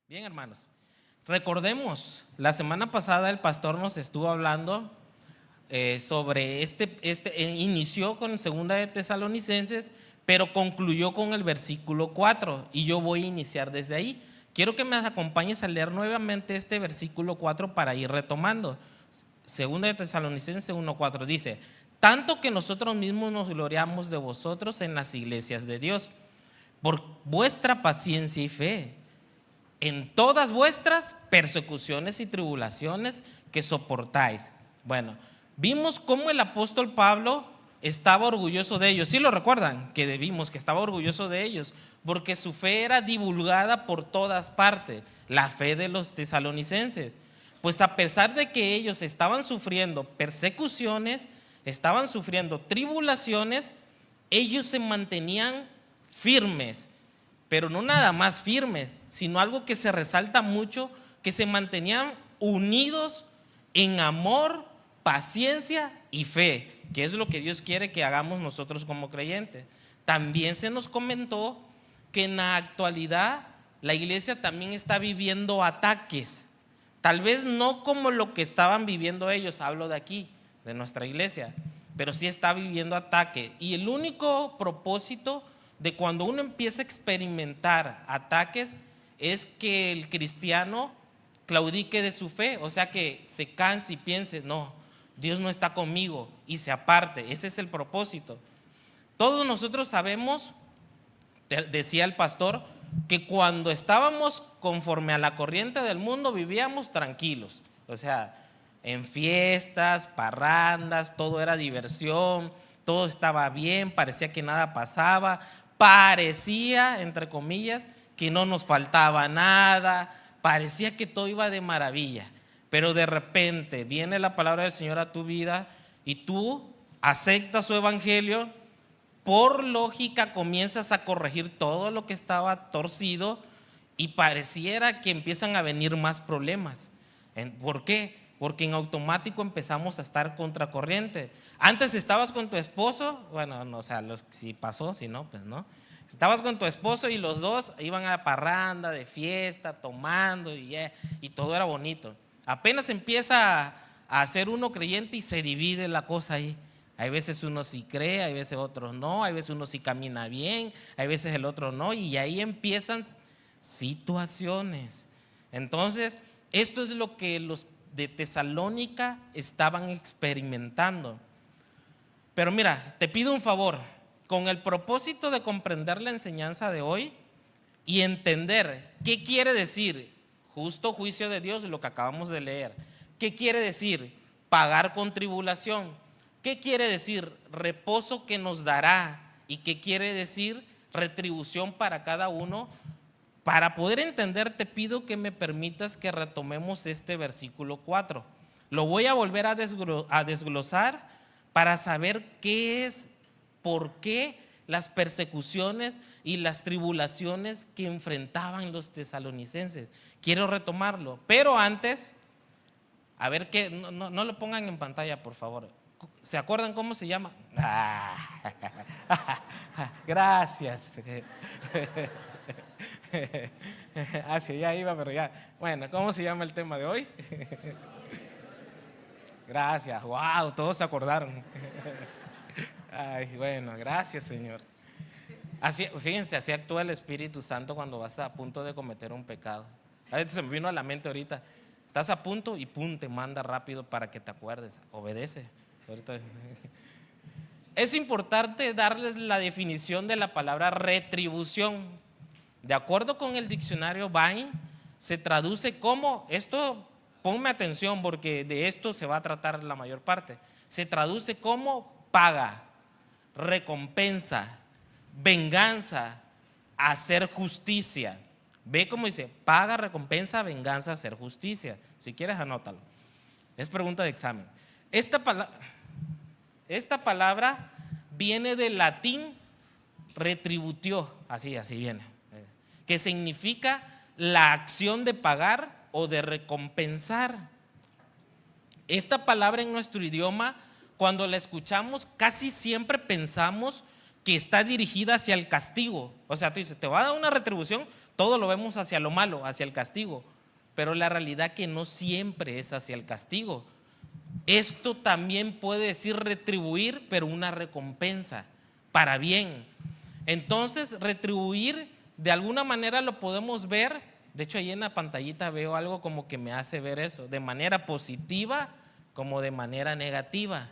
Bien, hermanos, recordemos, la semana pasada el pastor nos estuvo hablando sobre inició con 2 de Tesalonicenses, pero concluyó con el versículo 4 y yo voy a iniciar desde ahí. Quiero que me acompañes a leer nuevamente este versículo 4 para ir retomando. 2 de Tesalonicenses 1:4 dice: tanto que nosotros mismos nos gloriamos de vosotros en las iglesias de Dios, por vuestra paciencia y fe, en todas vuestras persecuciones y tribulaciones que soportáis. Bueno, vimos cómo el apóstol Pablo estaba orgulloso de ellos. ¿Sí lo recuerdan? Que vimos que estaba orgulloso de ellos porque su fe era divulgada por todas partes, la fe de los tesalonicenses. Pues a pesar de que ellos estaban sufriendo persecuciones, estaban sufriendo tribulaciones, ellos se mantenían firmes. Pero no nada más firmes, sino algo que se resalta mucho, que se mantenían unidos en amor, paciencia y fe, que es lo que Dios quiere que hagamos nosotros como creyentes. También se nos comentó que en la actualidad la iglesia también está viviendo ataques, tal vez no como lo que estaban viviendo ellos, hablo de aquí, de nuestra iglesia, pero sí está viviendo ataques. Y el único propósito de cuando uno empieza a experimentar ataques es que el cristiano claudique de su fe, o sea, que se canse y piense: no, Dios no está conmigo, y se aparte. Ese es el propósito. Todos nosotros sabemos, decía el pastor, que cuando estábamos conforme a la corriente del mundo vivíamos tranquilos, o sea, en fiestas, parrandas, todo era diversión, todo estaba bien, parecía que nada pasaba, parecía, entre comillas, que no nos faltaba nada, parecía que todo iba de maravilla. Pero de repente viene la palabra del Señor a tu vida y tú aceptas su evangelio, por lógica comienzas a corregir todo lo que estaba torcido y pareciera que empiezan a venir más problemas. ¿Por qué? Porque en automático empezamos a estar contracorriente. Antes estabas con tu esposo, bueno, no, o sea, si pasó, si no, pues no. Estabas con tu esposo y los dos iban a parranda, de fiesta, tomando y todo era bonito. Apenas empieza a ser uno creyente y se divide la cosa ahí. Hay veces uno sí cree, hay veces otros no, hay veces uno sí camina bien, hay veces el otro no, y ahí empiezan situaciones. Entonces, esto es lo que los de Tesalónica estaban experimentando. Pero mira, te pido un favor, con el propósito de comprender la enseñanza de hoy y entender qué quiere decir justo juicio de Dios, lo que acabamos de leer. ¿Qué quiere decir pagar con tribulación? ¿Qué quiere decir reposo que nos dará? ¿Y qué quiere decir retribución para cada uno? Para poder entender, te pido que me permitas que retomemos este versículo 4. Lo voy a volver a desglosar para saber qué es, por qué las persecuciones y las tribulaciones que enfrentaban los tesalonicenses. Quiero retomarlo, pero antes, a ver qué, no lo pongan en pantalla, por favor. ¿Se acuerdan cómo se llama? Gracias. Hacia allá iba, pero ya. Bueno, ¿cómo se llama el tema de hoy? Gracias. Wow, todos se acordaron. Ay, bueno, gracias, Señor. Así, fíjense, así actúa el Espíritu Santo cuando vas a punto de cometer un pecado. A veces se me vino a la mente ahorita. Estás a punto y pum, te manda rápido para que te acuerdes. Obedece. Ahorita. Es importante darles la definición de la palabra retribución. De acuerdo con el diccionario Vine, se traduce como, esto, ponme atención porque de esto se va a tratar la mayor parte. Se traduce como paga, recompensa, venganza, hacer justicia. Ve cómo dice: paga, recompensa, venganza, hacer justicia. Si quieres, anótalo. Es pregunta de examen. Esta palabra viene del latín retributio, así viene, que significa la acción de pagar o de recompensar. Esta palabra en nuestro idioma, cuando la escuchamos, casi siempre pensamos que está dirigida hacia el castigo. O sea, tú dices, te va a dar una retribución, todo lo vemos hacia lo malo, hacia el castigo, pero la realidad que no siempre es hacia el castigo. Esto también puede decir retribuir, pero una recompensa para bien. Entonces, retribuir de alguna manera lo podemos ver. De hecho, ahí en la pantallita veo algo como que me hace ver eso, de manera positiva como de manera negativa.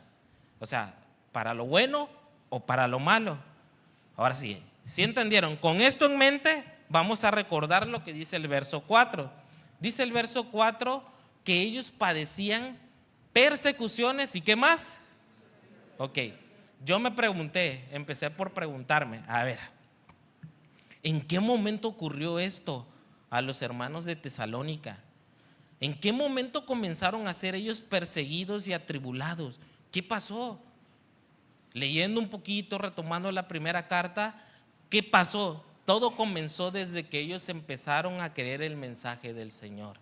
O sea, para lo bueno o para lo malo. Ahora sí, ¿sí entendieron? Con esto en mente, vamos a recordar lo que dice el verso 4. Dice el verso 4 que ellos padecían persecuciones y ¿qué más? Ok, yo me pregunté, empecé por preguntarme, a ver, ¿en qué momento ocurrió esto a los hermanos de Tesalónica? ¿En qué momento comenzaron a ser ellos perseguidos y atribulados? ¿Qué pasó? Leyendo un poquito, retomando la primera carta, ¿qué pasó? Todo comenzó desde que ellos empezaron a creer el mensaje del Señor.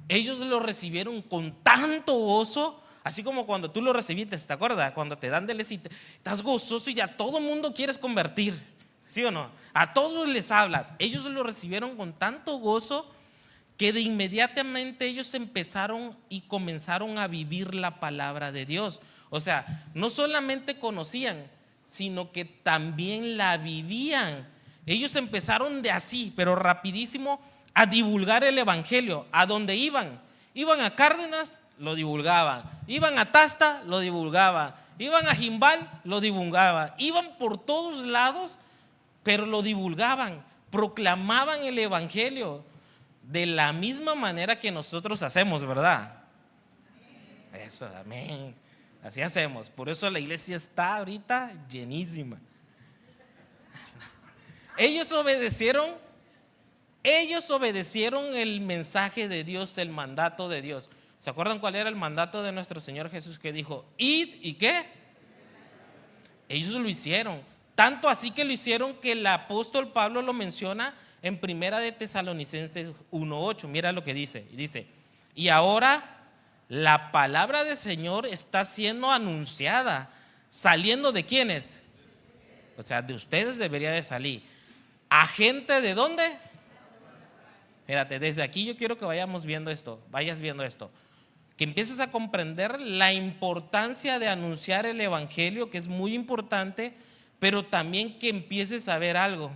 Ellos lo recibieron con tanto gozo, así como cuando tú lo recibiste, ¿te acuerdas? Cuando te dan delecita, estás gozoso y ya todo el mundo quieres convertir, ¿sí o no? A todos les hablas. Ellos lo recibieron con tanto gozo que de inmediatamente ellos empezaron y comenzaron a vivir la palabra de Dios. O sea, no solamente conocían, sino que también la vivían. Ellos empezaron de así, pero rapidísimo, a divulgar el evangelio. ¿A dónde iban? Iban a Cárdenas, lo divulgaban. Iban a Tasta, lo divulgaban. Iban a Jimbal, lo divulgaban. Iban por todos lados, pero lo divulgaban. Proclamaban el evangelio de la misma manera que nosotros hacemos, ¿verdad? Eso, amén. Así hacemos. Por eso la iglesia está ahorita llenísima. Ellos obedecieron el mensaje de Dios, el mandato de Dios. ¿Se acuerdan cuál era el mandato de nuestro Señor Jesús que dijo? Id y ¿qué? Ellos lo hicieron. Tanto así que lo hicieron que el apóstol Pablo lo menciona en Primera de Tesalonicenses 1:8. Mira lo que dice. Dice, y ahora la palabra del Señor está siendo anunciada. ¿Saliendo de quiénes? O sea, de ustedes debería de salir. ¿A gente de dónde? Fíjate, desde aquí yo quiero que vayas viendo esto, que empieces a comprender la importancia de anunciar el evangelio, que es muy importante, pero también que empieces a ver algo,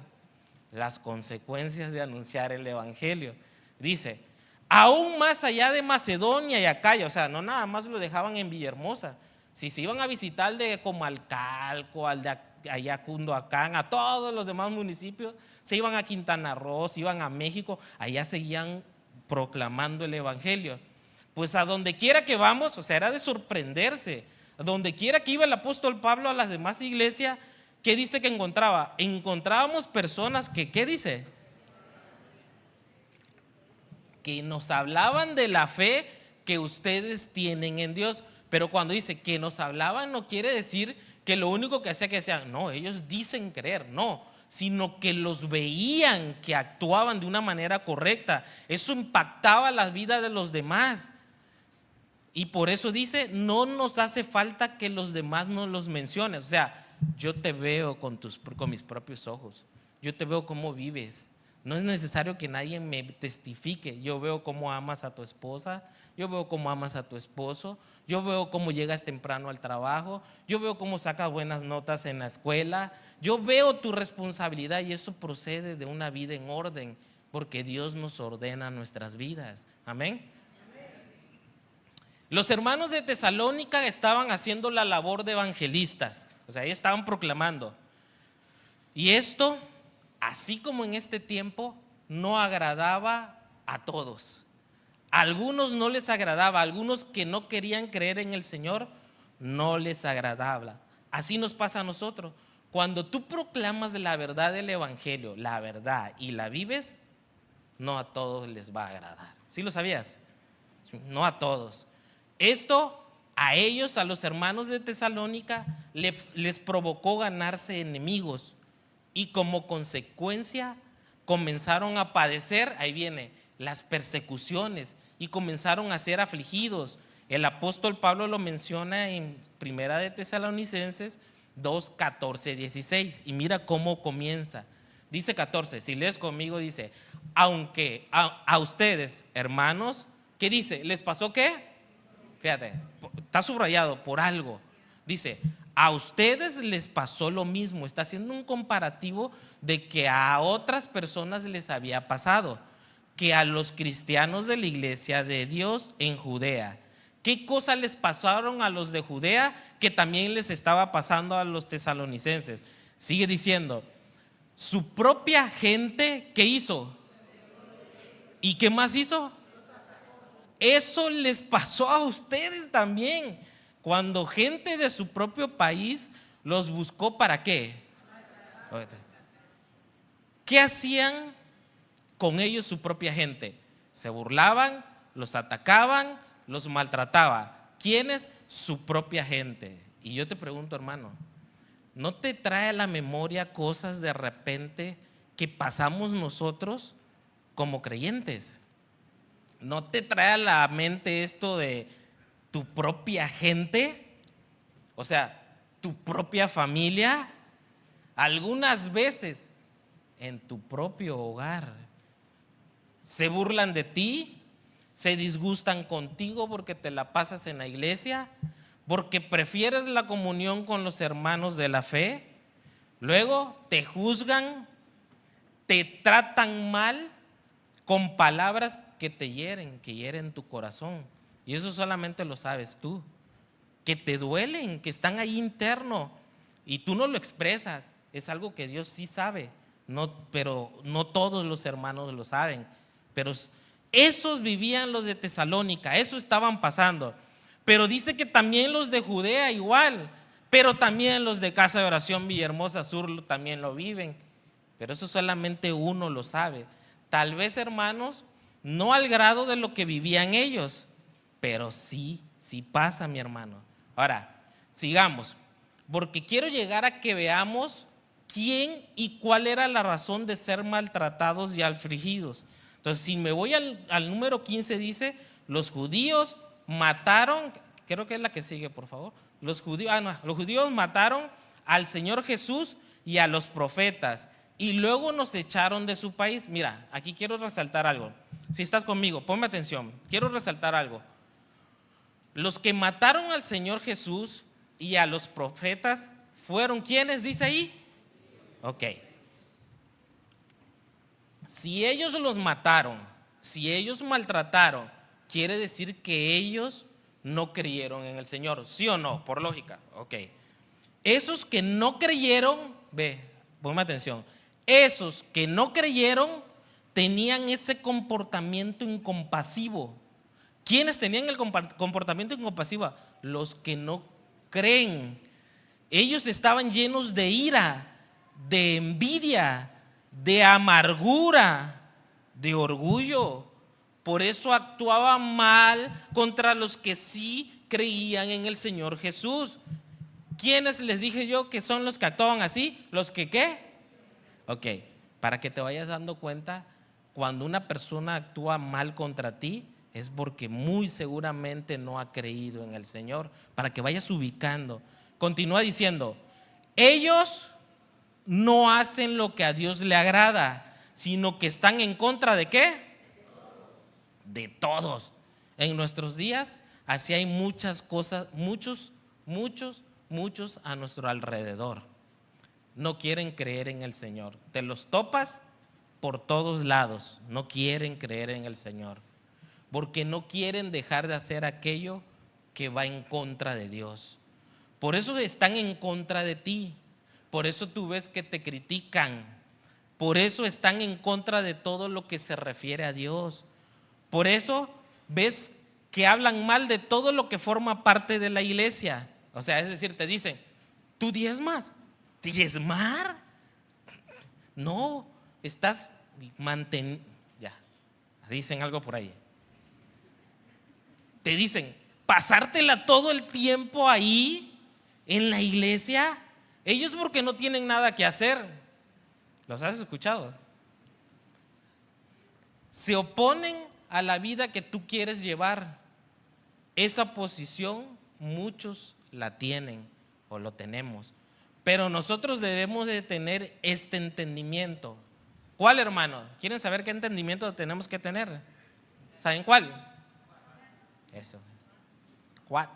las consecuencias de anunciar el evangelio. Dice, aún más allá de Macedonia y Acaya, o sea, no nada más lo dejaban en Villahermosa. Si se iban a visitar de Comalcalco, al de allá Cunduacán, a todos los demás municipios, se iban a Quintana Roo, se iban a México, allá seguían proclamando el evangelio. Pues a donde quiera que vamos, o sea, era de sorprenderse, a donde quiera que iba el apóstol Pablo a las demás iglesias, ¿qué dice que encontraba? Encontrábamos personas que, ¿qué dice? Que nos hablaban de la fe que ustedes tienen en Dios. Pero cuando dice que nos hablaban, no quiere decir que lo único que hacía que decían, no, ellos dicen creer, no, sino que los veían que actuaban de una manera correcta. Eso impactaba la vida de los demás. Y por eso dice, no nos hace falta que los demás nos los mencionen. O sea, yo te veo con mis propios ojos, yo te veo cómo vives. No es necesario que nadie me testifique. Yo veo cómo amas a tu esposa, yo veo cómo amas a tu esposo, yo veo cómo llegas temprano al trabajo, yo veo cómo sacas buenas notas en la escuela, yo veo tu responsabilidad, y eso procede de una vida en orden, porque Dios nos ordena nuestras vidas. Amén. Los hermanos de Tesalónica estaban haciendo la labor de evangelistas, o sea, ellos estaban proclamando. Y esto, así como en este tiempo, no agradaba a todos. A algunos no les agradaba, a algunos que no querían creer en el Señor, no les agradaba. Así nos pasa a nosotros. Cuando tú proclamas la verdad del evangelio, la verdad, y la vives, no a todos les va a agradar. ¿Sí lo sabías? No a todos. Esto a ellos, a los hermanos de Tesalónica, les provocó ganarse enemigos, y como consecuencia comenzaron a padecer, ahí viene, las persecuciones, y comenzaron a ser afligidos. El apóstol Pablo lo menciona en Primera de Tesalonicenses 2:14-16, y mira cómo comienza. Dice 14, si lees conmigo, dice, aunque a ustedes, hermanos, ¿qué dice? ¿Les pasó qué? Fíjate, está subrayado por algo. Dice, a ustedes les pasó lo mismo. Está haciendo un comparativo de que a otras personas les había pasado, que a los cristianos de la iglesia de Dios en Judea. ¿Qué cosas les pasaron a los de Judea que también les estaba pasando a los tesalonicenses? Sigue diciendo, su propia gente, ¿qué hizo? ¿Y qué más hizo? Eso les pasó a ustedes también, cuando gente de su propio país los buscó. ¿Para qué? ¿Qué hacían con ellos su propia gente? Se burlaban, los atacaban, los maltrataban. ¿Quiénes? Su propia gente. Y yo te pregunto, hermano, ¿no te trae a la memoria cosas de repente que pasamos nosotros como creyentes? ¿No te trae a la mente esto de tu propia gente? O sea, tu propia familia. Algunas veces en tu propio hogar se burlan de ti, se disgustan contigo porque te la pasas en la iglesia, porque prefieres la comunión con los hermanos de la fe. Luego te juzgan, te tratan mal con palabras que te hieren, que hieren tu corazón. Y eso solamente lo sabes tú, que te duelen, que están ahí interno y tú no lo expresas. Es algo que Dios sí sabe, pero no todos los hermanos lo saben. Pero esos vivían los de Tesalónica, eso estaban pasando. Pero dice que también los de Judea igual, pero también los de Casa de Oración Villahermosa Sur también lo viven. Pero eso solamente uno lo sabe. Tal vez, hermanos, no al grado de lo que vivían ellos, pero sí pasa, mi hermano. Ahora, sigamos, porque quiero llegar a que veamos quién y cuál era la razón de ser maltratados y afligidos. Entonces, si me voy al número 15, dice, los judíos mataron, creo que es la que sigue, por favor. Los judíos mataron al Señor Jesús y a los profetas, y luego nos echaron de su país. Mira, aquí quiero resaltar algo. Si estás conmigo, ponme atención. Quiero resaltar algo. Los que mataron al Señor Jesús y a los profetas fueron ¿quiénes? Dice ahí. Ok. Si ellos los mataron, si ellos maltrataron, quiere decir que ellos no creyeron en el Señor. ¿Sí o no? Por lógica. Ok. Esos que no creyeron, ponme atención. Esos que no creyeron tenían ese comportamiento incompasivo. ¿Quiénes tenían el comportamiento incompasivo? Los que no creen. Ellos estaban llenos de ira, de envidia, de amargura, de orgullo. Por eso actuaban mal contra los que sí creían en el Señor Jesús. ¿Quiénes les dije yo que son los que actuaban así? ¿Los que qué? Ok, para que te vayas dando cuenta, cuando una persona actúa mal contra ti, es porque muy seguramente no ha creído en el Señor. Para que vayas ubicando. Continúa diciendo, ellos no hacen lo que a Dios le agrada, sino que están en contra ¿de qué? De todos. En nuestros días, así hay muchas cosas, muchos a nuestro alrededor. No quieren creer en el Señor. Te los topas por todos lados. No quieren creer en el Señor, porque no quieren dejar de hacer aquello que va en contra de Dios. Por eso están en contra de ti. Por eso tú ves que te critican. Por eso están en contra de todo lo que se refiere a Dios. Por eso ves que hablan mal de todo lo que forma parte de la iglesia. O sea, es decir, te dicen, ¿tú diezmas? ¿Diezmar? No, estás manteniendo. Ya, dicen algo por ahí. Te dicen, pasártela todo el tiempo ahí en la iglesia. Ellos porque no tienen nada que hacer. ¿Los has escuchado? Se oponen a la vida que tú quieres llevar. Esa posición muchos la tienen o lo tenemos. Pero nosotros debemos de tener este entendimiento. ¿Cuál, hermano? ¿Quieren saber qué entendimiento tenemos que tener? ¿Saben cuál? Eso. What?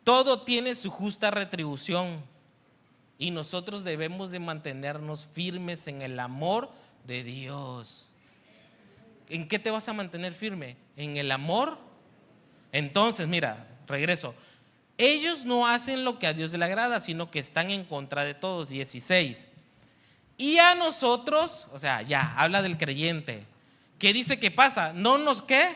Todo tiene su justa retribución y nosotros debemos de mantenernos firmes en el amor de Dios. ¿En qué te vas a mantener firme? ¿En el amor? Entonces, mira, regreso. Ellos no hacen lo que a Dios le agrada, sino que están en contra de todos. 16. Y a nosotros, o sea, ya, habla del creyente. ¿Qué dice que pasa? ¿No nos qué?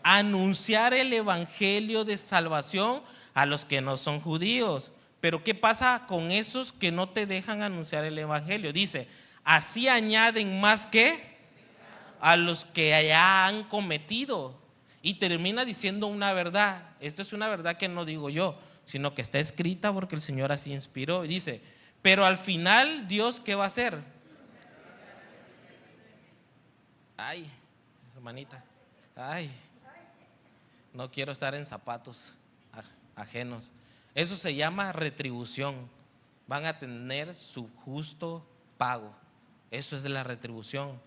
Anunciar el evangelio de salvación a los que no son judíos. Pero ¿qué pasa con esos que no te dejan anunciar el evangelio? Dice, así añaden más que a los que ya han cometido. Y termina diciendo una verdad. Esto es una verdad que no digo yo, sino que está escrita porque el Señor así inspiró. Y dice, pero al final Dios, ¿qué va a hacer? Ay, hermanita, ay, no quiero estar en zapatos ajenos. Eso se llama retribución. Van a tener su justo pago. Eso es la retribución.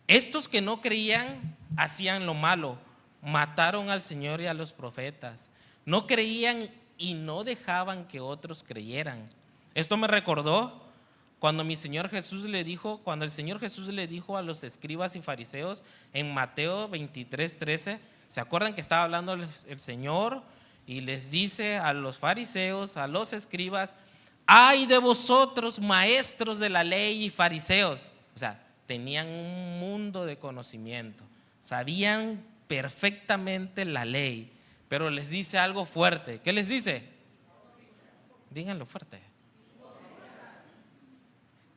Estos que no creían hacían lo malo, mataron al Señor y a los profetas. No creían y no dejaban que otros creyeran. Esto me recordó cuando el Señor Jesús le dijo a los escribas y fariseos en Mateo 23:13. ¿Se acuerdan que estaba hablando el Señor y les dice a los fariseos, a los escribas: ay de vosotros, maestros de la ley y fariseos? O sea, tenían un mundo de conocimiento, sabían perfectamente la ley, pero les dice algo fuerte. ¿Qué les dice? Díganlo fuerte.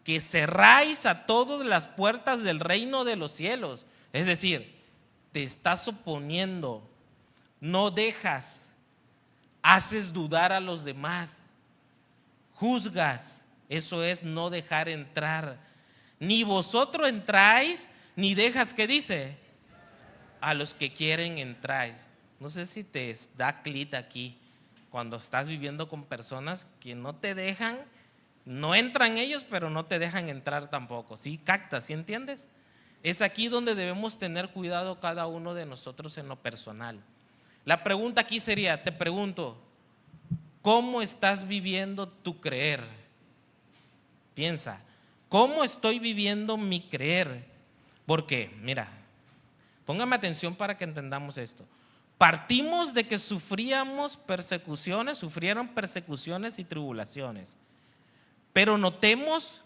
Que cerráis a todas las puertas del reino de los cielos. Es decir, te estás oponiendo, no dejas, haces dudar a los demás, juzgas. Eso es no dejar entrar. Ni vosotros entráis, ni dejas, ¿qué dice? A los que quieren entráis. No sé si te da clic aquí cuando estás viviendo con personas que no te dejan. No entran ellos, pero no te dejan entrar tampoco. ¿Sí captas? ¿Sí entiendes? Es aquí donde debemos tener cuidado cada uno de nosotros en lo personal. La pregunta aquí sería, te pregunto, ¿cómo estás viviendo tu creer? Piensa, ¿cómo estoy viviendo mi creer? Porque, mira, póngame atención para que entendamos esto. Partimos de que sufrieron persecuciones y tribulaciones. Pero notemos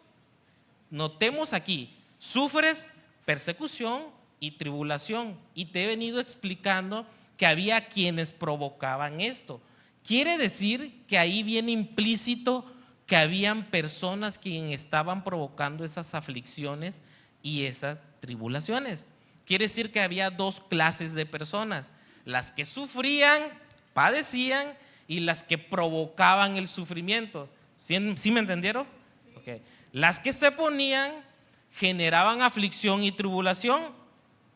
aquí, sufres persecución y tribulación. Y te he venido explicando que había quienes provocaban esto. Quiere decir que ahí viene implícito que habían personas quienes estaban provocando esas aflicciones y esas tribulaciones. Quiere decir que había dos clases de personas: las que sufrían, padecían, y las que provocaban el sufrimiento. ¿Sí me entendieron? Okay. Las que se ponían generaban aflicción y tribulación,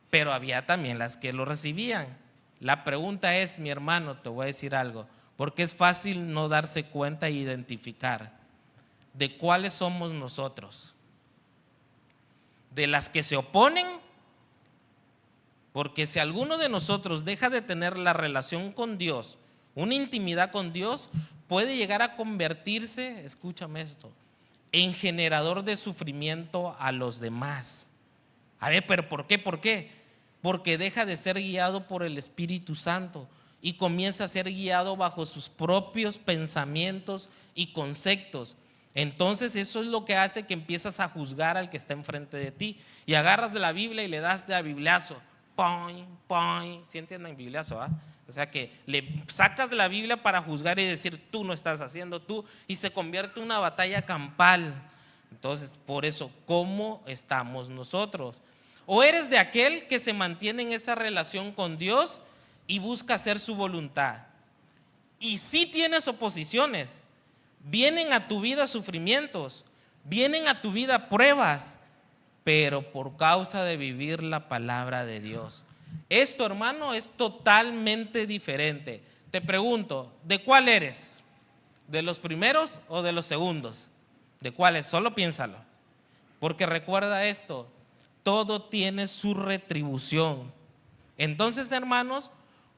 pero había también las que lo recibían. La pregunta es, mi hermano, te voy a decir algo, porque es fácil no darse cuenta e identificar de cuáles somos nosotros. De las que se oponen, porque si alguno de nosotros deja de tener la relación con Dios, una intimidad con Dios, puede llegar a convertirse, escúchame esto, en generador de sufrimiento a los demás. A ver, pero ¿por qué? ¿Por qué? Porque deja de ser guiado por el Espíritu Santo y comienza a ser guiado bajo sus propios pensamientos y conceptos. Entonces eso es lo que hace que empiezas a juzgar al que está enfrente de ti y agarras de la Biblia y le das de a bibliazo. ¡Poing, poing! ¿Sí entienden bibliazo? O sea que le sacas de la Biblia para juzgar y decir, tú no estás haciendo tú, y se convierte en una batalla campal. Entonces, por eso, ¿cómo estamos nosotros? ¿O eres de aquel que se mantiene en esa relación con Dios y busca hacer su voluntad? Y si tienes oposiciones, vienen a tu vida sufrimientos, vienen a tu vida pruebas, pero por causa de vivir la palabra de Dios. Esto, hermano, es totalmente diferente. Te pregunto, ¿de cuál eres? ¿De los primeros o de los segundos? ¿De cuáles? Solo piénsalo. Porque recuerda esto, todo tiene su retribución. Entonces, hermanos,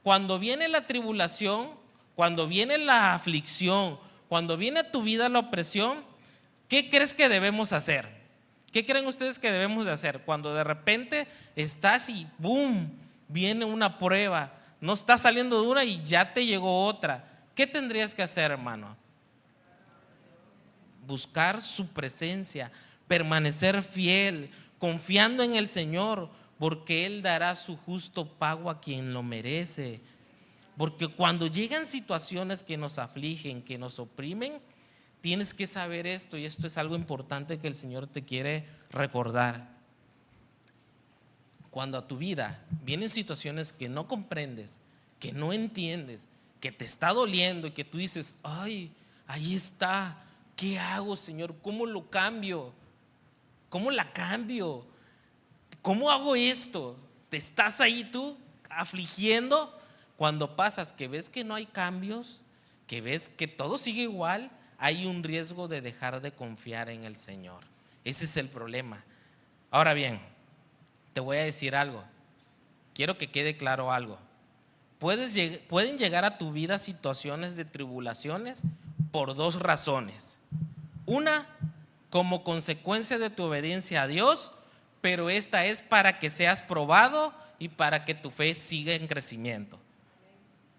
cuando viene la tribulación, cuando viene la aflicción, cuando viene a tu vida la opresión, ¿qué crees que debemos hacer? ¿Qué creen ustedes que debemos de hacer? Cuando de repente estás y ¡boom! Viene una prueba, no estás saliendo de una y ya te llegó otra. ¿Qué tendrías que hacer, hermano? Buscar su presencia, permanecer fiel, confiando en el Señor, porque Él dará su justo pago a quien lo merece. Porque cuando llegan situaciones que nos afligen, que nos oprimen, tienes que saber esto, y esto es algo importante que el Señor te quiere recordar. Cuando a tu vida vienen situaciones que no comprendes, que no entiendes, que te está doliendo y que tú dices, ay, ahí está, ¿qué hago, Señor? ¿Cómo lo cambio? ¿Cómo la cambio? ¿Cómo hago esto? ¿Te estás ahí tú afligiendo? Cuando pasas que ves que no hay cambios, que ves que todo sigue igual, hay un riesgo de dejar de confiar en el Señor. Ese es el problema. Ahora bien, te voy a decir algo. Quiero que quede claro algo. Pueden llegar a tu vida situaciones de tribulaciones por dos razones. Una, como consecuencia de tu obediencia a Dios, pero esta es para que seas probado y para que tu fe siga en crecimiento.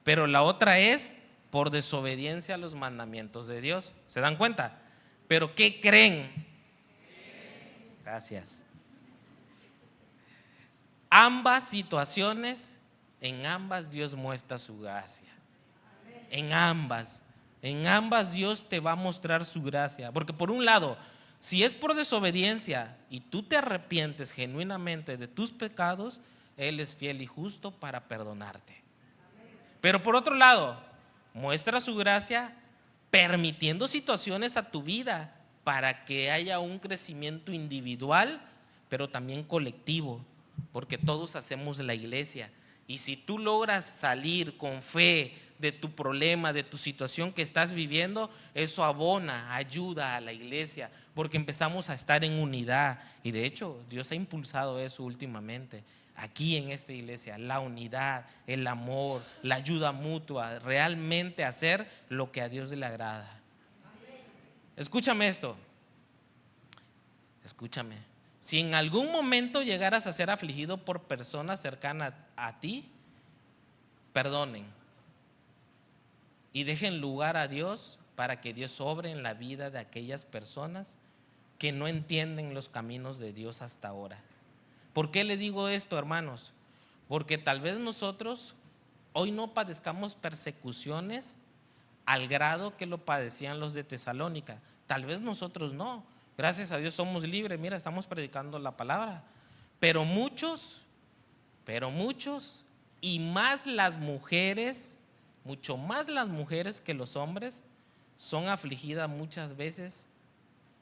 Pero la otra es por desobediencia a los mandamientos de Dios. ¿Se dan cuenta? ¿Pero qué creen? Gracias. Ambas situaciones, en ambas Dios muestra su gracia. En ambas Dios te va a mostrar su gracia. Porque por un lado, si es por desobediencia y tú te arrepientes genuinamente de tus pecados, Él es fiel y justo para perdonarte. Pero por otro lado, muestra su gracia permitiendo situaciones a tu vida para que haya un crecimiento individual, pero también colectivo, porque todos hacemos la iglesia. Y si tú logras salir con fe de tu problema, de tu situación que estás viviendo, eso abona, ayuda a la iglesia, porque empezamos a estar en unidad. Y de hecho, Dios ha impulsado eso últimamente. Aquí en esta iglesia, la unidad, el amor, la ayuda mutua, realmente hacer lo que a Dios le agrada. Escúchame esto, escúchame. Si en algún momento llegaras a ser afligido por personas cercanas a ti, perdonen y dejen lugar a Dios para que Dios obre en la vida de aquellas personas que no entienden los caminos de Dios hasta ahora. ¿Por qué le digo esto, hermanos? Porque tal vez nosotros hoy no padezcamos persecuciones al grado que lo padecían los de Tesalónica. Tal vez nosotros no. Gracias a Dios somos libres. Mira, estamos predicando la palabra. Pero muchos, y más las mujeres, mucho más las mujeres que los hombres, son afligidas muchas veces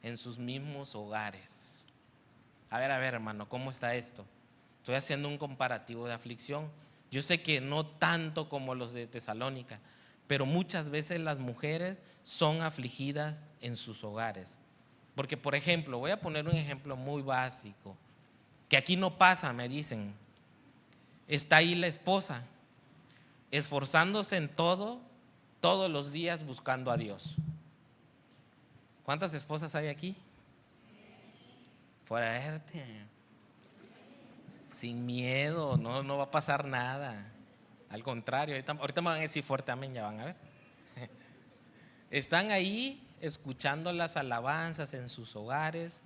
en sus mismos hogares. A ver, hermano, ¿cómo está esto? Estoy haciendo un comparativo de aflicción. Yo sé que no tanto como los de Tesalónica, pero muchas veces las mujeres son afligidas en sus hogares. Porque, por ejemplo, voy a poner un ejemplo muy básico, que aquí no pasa, me dicen. Está ahí la esposa, esforzándose en todo, todos los días buscando a Dios. ¿Cuántas esposas hay aquí? Fuerte, sin miedo, no va a pasar nada. Al contrario, ahorita me van a decir fuerte amén, ya van a ver. Están ahí escuchando las alabanzas en sus hogares,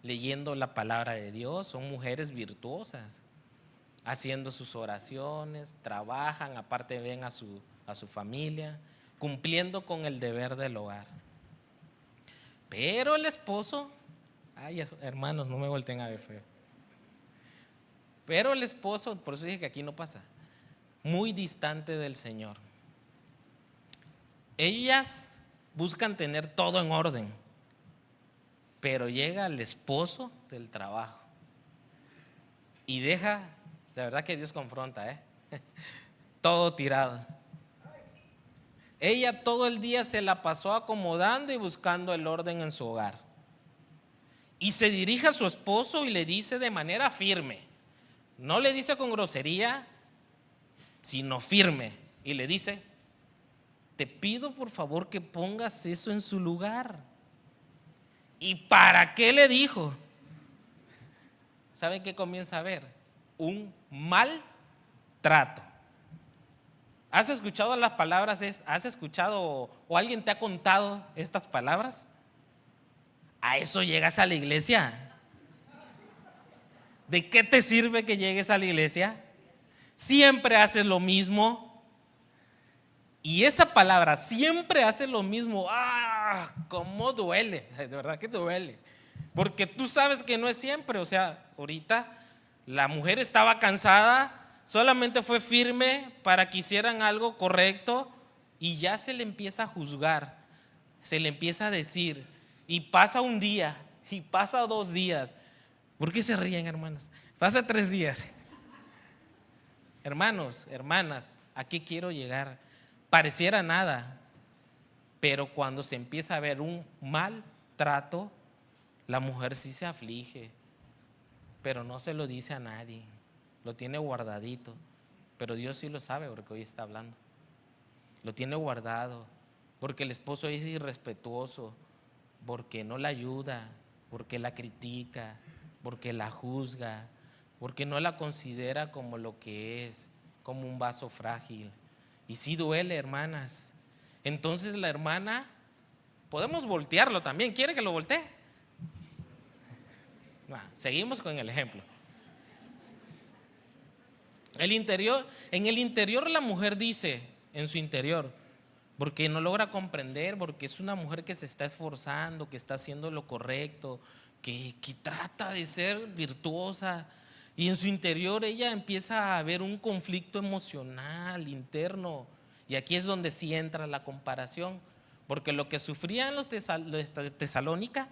leyendo la palabra de Dios. Son mujeres virtuosas, haciendo sus oraciones, trabajan, aparte ven a su familia, cumpliendo con el deber del hogar. Pero el esposo, ay, hermanos, no me volteen a ver feo. Pero el esposo, por eso dije que aquí no pasa, muy distante del Señor. Ellas buscan tener todo en orden, pero llega el esposo del trabajo y deja, de verdad que Dios confronta, todo tirado. Ella todo el día se la pasó acomodando y buscando el orden en su hogar. y se dirige a su esposo y le dice de manera firme, no le dice con grosería, sino firme, y le dice: te pido por favor que pongas eso en su lugar. ¿Y para qué le dijo? ¿Saben qué comienza a ver? Un mal trato. ¿Has escuchado las palabras? ¿Has escuchado o alguien te ha contado estas palabras? ¿A eso llegas a la iglesia? ¿De qué te sirve que llegues a la iglesia? Siempre haces lo mismo. Y esa palabra, siempre haces lo mismo. ¡Ah! ¿Cómo duele? De verdad que duele. Porque tú sabes que no es siempre. O sea, ahorita la mujer estaba cansada, solamente fue firme para que hicieran algo correcto y ya se le empieza a juzgar, se le empieza a decir, y pasa un día, y pasa 2 días. ¿Por qué se ríen, hermanos? Pasa 3 días. Hermanos, hermanas, ¿a qué quiero llegar? Pareciera nada, pero cuando se empieza a ver un mal trato, la mujer sí se aflige, pero no se lo dice a nadie, lo tiene guardadito. Pero Dios sí lo sabe porque hoy está hablando. Lo tiene guardado porque el esposo es irrespetuoso, porque no la ayuda, porque la critica, porque la juzga, porque no la considera como lo que es, como un vaso frágil. Y sí duele, hermanas. Entonces la hermana, podemos voltearlo también. ¿Quiere que lo voltee? Seguimos con el ejemplo. En el interior la mujer dice, en su interior, porque no logra comprender, porque es una mujer que se está esforzando, que está haciendo lo correcto, que trata de ser virtuosa, y en su interior ella empieza a ver un conflicto emocional interno, y aquí es donde sí entra la comparación, porque lo que sufrían los de Tesalónica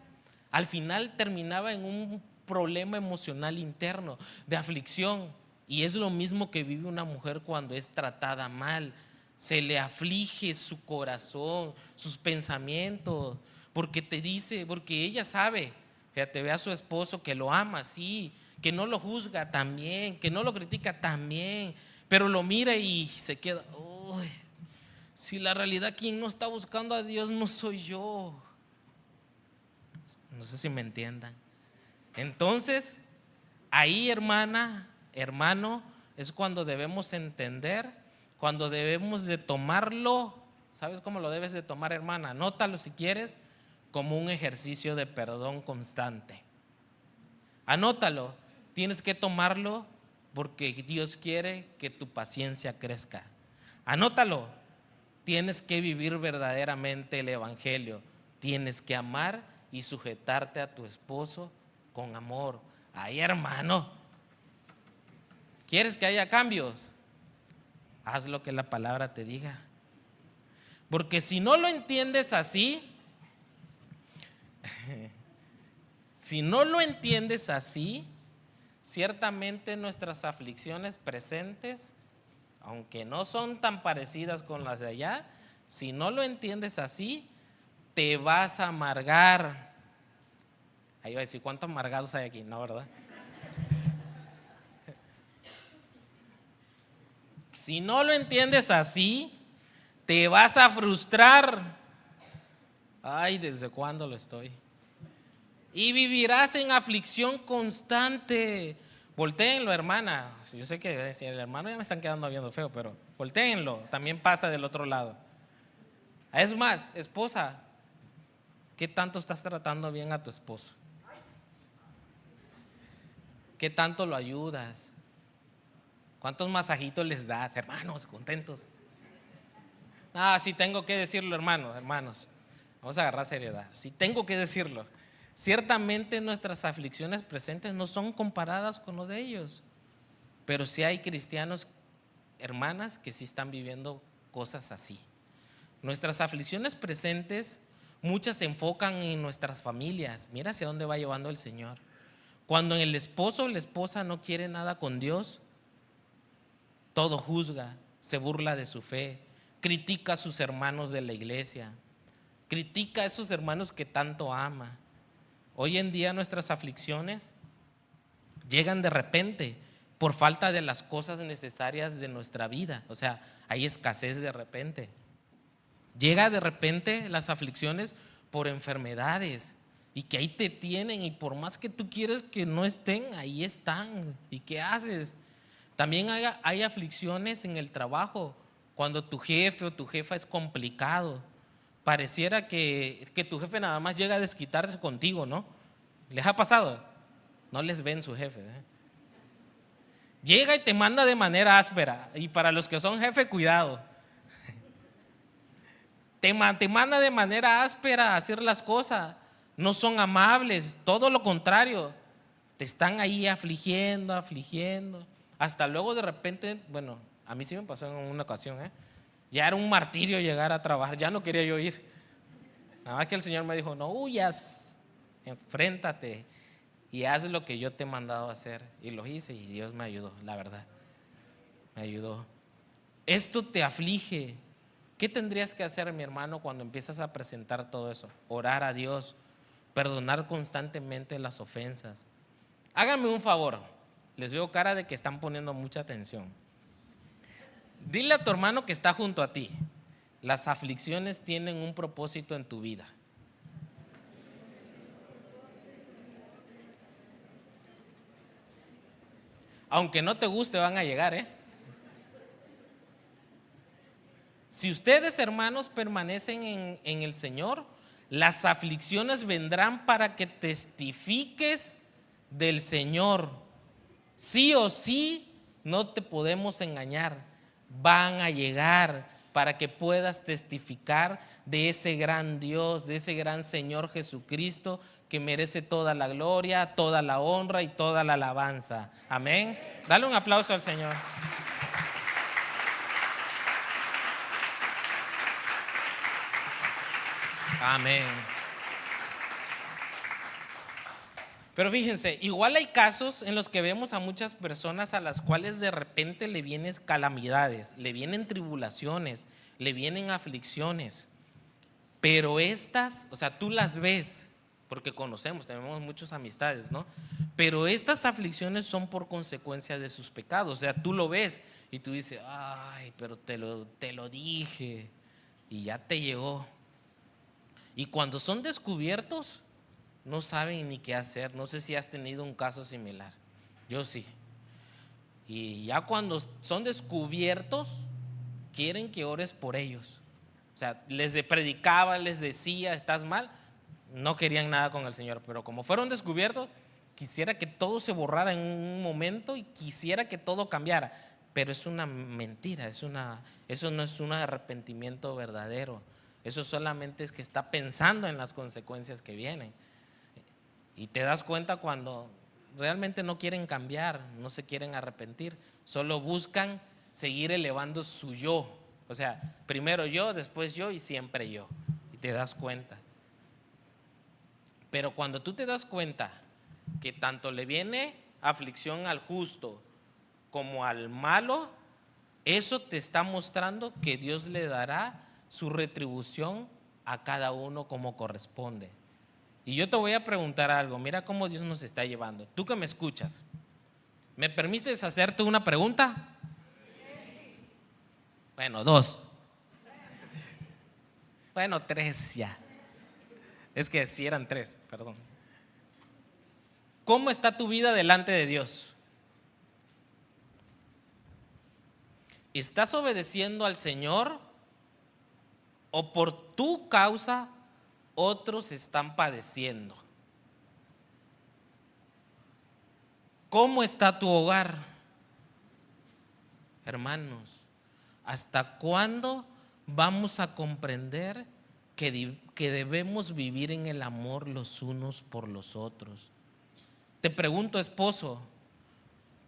al final terminaba en un problema emocional interno, de aflicción. Y es lo mismo que vive una mujer cuando es tratada mal. Se le aflige su corazón, sus pensamientos, porque te dice, porque ella sabe, fíjate, ve a su esposo que lo ama, sí, que no lo juzga también, que no lo critica también, pero lo mira y se queda, uy, si la realidad quien no está buscando a Dios no soy yo. No sé si me entiendan. Entonces, ahí, hermana, hermano, es cuando debemos entender, cuando debemos de tomarlo. ¿Sabes cómo lo debes de tomar, hermana? Anótalo si quieres, como un ejercicio de perdón constante. Anótalo, tienes que tomarlo porque Dios quiere que tu paciencia crezca. Anótalo, tienes que vivir verdaderamente el evangelio. Tienes que amar y sujetarte a tu esposo con amor. Ay, hermano, ¿quieres que haya cambios? Haz lo que la palabra te diga. Porque si no lo entiendes así, si no lo entiendes así, ciertamente nuestras aflicciones presentes, aunque no son tan parecidas con las de allá, si no lo entiendes así, te vas a amargar. Ahí va a decir, ¿cuántos amargados hay aquí? No, ¿verdad? Si no lo entiendes así, te vas a frustrar. Ay, ¿desde cuándo lo estoy? Y vivirás en aflicción constante. Voltéenlo, hermana. Yo sé que decir, el hermano ya me están quedando viendo feo, pero voltéenlo. También pasa del otro lado. Es más, esposa, ¿qué tanto estás tratando bien a tu esposo? ¿Qué tanto lo ayudas? ¿Cuántos masajitos les das, hermanos, contentos? Sí tengo que decirlo, hermanos. Vamos a agarrar seriedad. Sí tengo que decirlo. Ciertamente nuestras aflicciones presentes no son comparadas con lo de ellos, pero sí hay cristianos, hermanas, que sí están viviendo cosas así. Nuestras aflicciones presentes, muchas se enfocan en nuestras familias. Mira hacia dónde va llevando el Señor. Cuando el esposo o la esposa no quiere nada con Dios, todo juzga, se burla de su fe, critica a sus hermanos de la iglesia, critica a esos hermanos que tanto ama. Hoy en día nuestras aflicciones llegan de repente por falta de las cosas necesarias de nuestra vida. O sea, hay escasez de repente. Llega de repente las aflicciones por enfermedades y que ahí te tienen, y por más que tú quieres que no estén, ahí están. ¿Y qué haces? También hay aflicciones en el trabajo, cuando tu jefe o tu jefa es complicado. Pareciera que tu jefe nada más llega a desquitarse contigo, ¿no? ¿Les ha pasado? No les ven su jefe, ¿eh? Llega y te manda de manera áspera. Y para los que son jefe, cuidado. Te manda de manera áspera a hacer las cosas. No son amables, todo lo contrario. Te están ahí afligiendo. Hasta luego de repente, bueno, a mí sí me pasó en una ocasión, ya era un martirio llegar a trabajar, ya no quería yo ir. Nada más que el Señor me dijo: no huyas, enfréntate y haz lo que yo te he mandado a hacer. Y lo hice y Dios me ayudó, la verdad, me ayudó. Esto te aflige. ¿Qué tendrías que hacer, mi hermano, cuando empiezas a presentar todo eso? Orar a Dios, perdonar constantemente las ofensas. Háganme un favor, les veo cara de que están poniendo mucha atención. Dile a tu hermano que está junto a ti: las aflicciones tienen un propósito en tu vida. Aunque no te guste, van a llegar, Si ustedes, hermanos, permanecen en el Señor, las aflicciones vendrán para que testifiques del Señor. Sí o sí, no te podemos engañar. Van a llegar para que puedas testificar de ese gran Dios, de ese gran Señor Jesucristo, que merece toda la gloria, toda la honra y toda la alabanza. Amén. Dale un aplauso al Señor. Amén. Pero fíjense, igual hay casos en los que vemos a muchas personas a las cuales de repente le vienen calamidades, le vienen tribulaciones, le vienen aflicciones. Pero estas, o sea, tú las ves, porque conocemos, tenemos muchas amistades, ¿no? Pero estas aflicciones son por consecuencia de sus pecados. O sea, tú lo ves y tú dices: ay, pero te lo dije, y ya te llegó. Y cuando son descubiertos, no saben ni qué hacer. No sé si has tenido un caso similar. Yo sí. Y ya cuando son descubiertos, quieren que ores por ellos. O sea, les predicaba, les decía: estás mal. No querían nada con el Señor, pero como fueron descubiertos, quisiera que todo se borrara en un momento y quisiera que todo cambiara. Pero es una mentira, eso no es un arrepentimiento verdadero. Eso solamente es que está pensando en las consecuencias que vienen. Y te das cuenta cuando realmente no quieren cambiar, no se quieren arrepentir, solo buscan seguir elevando su yo. O sea, primero yo, después yo y siempre yo. Y te das cuenta. Pero cuando tú te das cuenta que tanto le viene aflicción al justo como al malo, eso te está mostrando que Dios le dará su retribución a cada uno como corresponde. Y yo te voy a preguntar algo. Mira cómo Dios nos está llevando. Tú que me escuchas, ¿me permites hacerte una pregunta? Bueno, 2. Bueno, 3 ya. Es que sí eran 3, perdón. ¿Cómo está tu vida delante de Dios? ¿Estás obedeciendo al Señor o por tu causa otros están padeciendo? ¿Cómo está tu hogar? Hermanos, ¿hasta cuándo vamos a comprender que debemos vivir en el amor los unos por los otros? Te pregunto, esposo,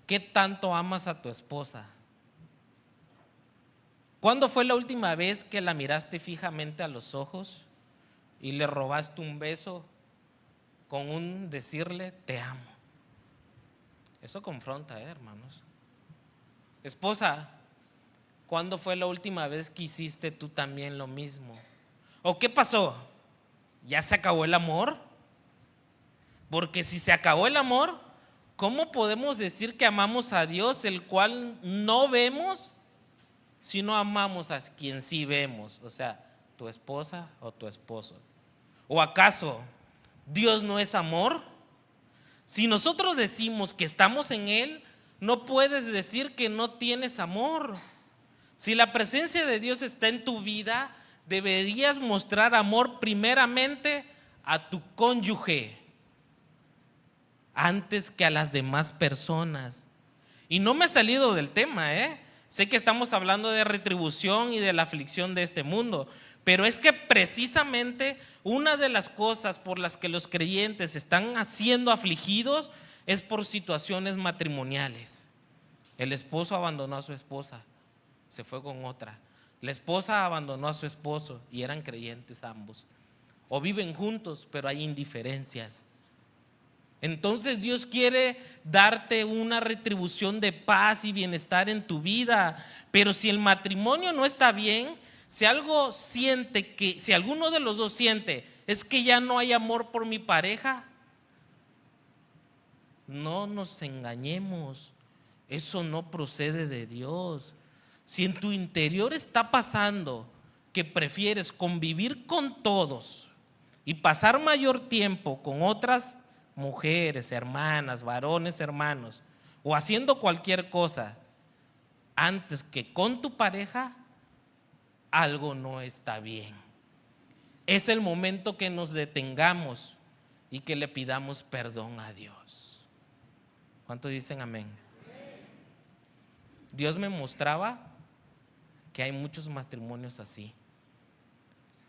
¿qué tanto amas a tu esposa? ¿Cuándo fue la última vez que la miraste fijamente a los ojos y le robaste un beso con un decirle te amo? Eso confronta, hermanos. Esposa, ¿cuándo fue la última vez que hiciste tú también lo mismo? ¿O qué pasó? ¿Ya se acabó el amor? Porque si se acabó el amor, ¿cómo podemos decir que amamos a Dios, el cual no vemos, si no amamos a quien sí vemos? O sea, tu esposa o tu esposo. ¿O acaso Dios no es amor? Si nosotros decimos que estamos en Él, no puedes decir que no tienes amor. Si la presencia de Dios está en tu vida, deberías mostrar amor primeramente a tu cónyuge antes que a las demás personas. Y no me he salido del tema, Sé que estamos hablando de retribución y de la aflicción de este mundo, pero es que precisamente una de las cosas por las que los creyentes están siendo afligidos es por situaciones matrimoniales. El esposo abandonó a su esposa, se fue con otra. La esposa abandonó a su esposo y eran creyentes ambos. O viven juntos, pero hay indiferencias. Entonces Dios quiere darte una retribución de paz y bienestar en tu vida. Pero si el matrimonio no está bien, si alguno de los dos siente es que ya no hay amor por mi pareja, no nos engañemos, eso no procede de Dios. Si en tu interior está pasando que prefieres convivir con todos y pasar mayor tiempo con otras mujeres, hermanas, varones, hermanos, o haciendo cualquier cosa antes que con tu pareja, algo no está bien. Es el momento que nos detengamos y que le pidamos perdón a Dios. ¿Cuántos dicen amén? Dios me mostraba que hay muchos matrimonios así,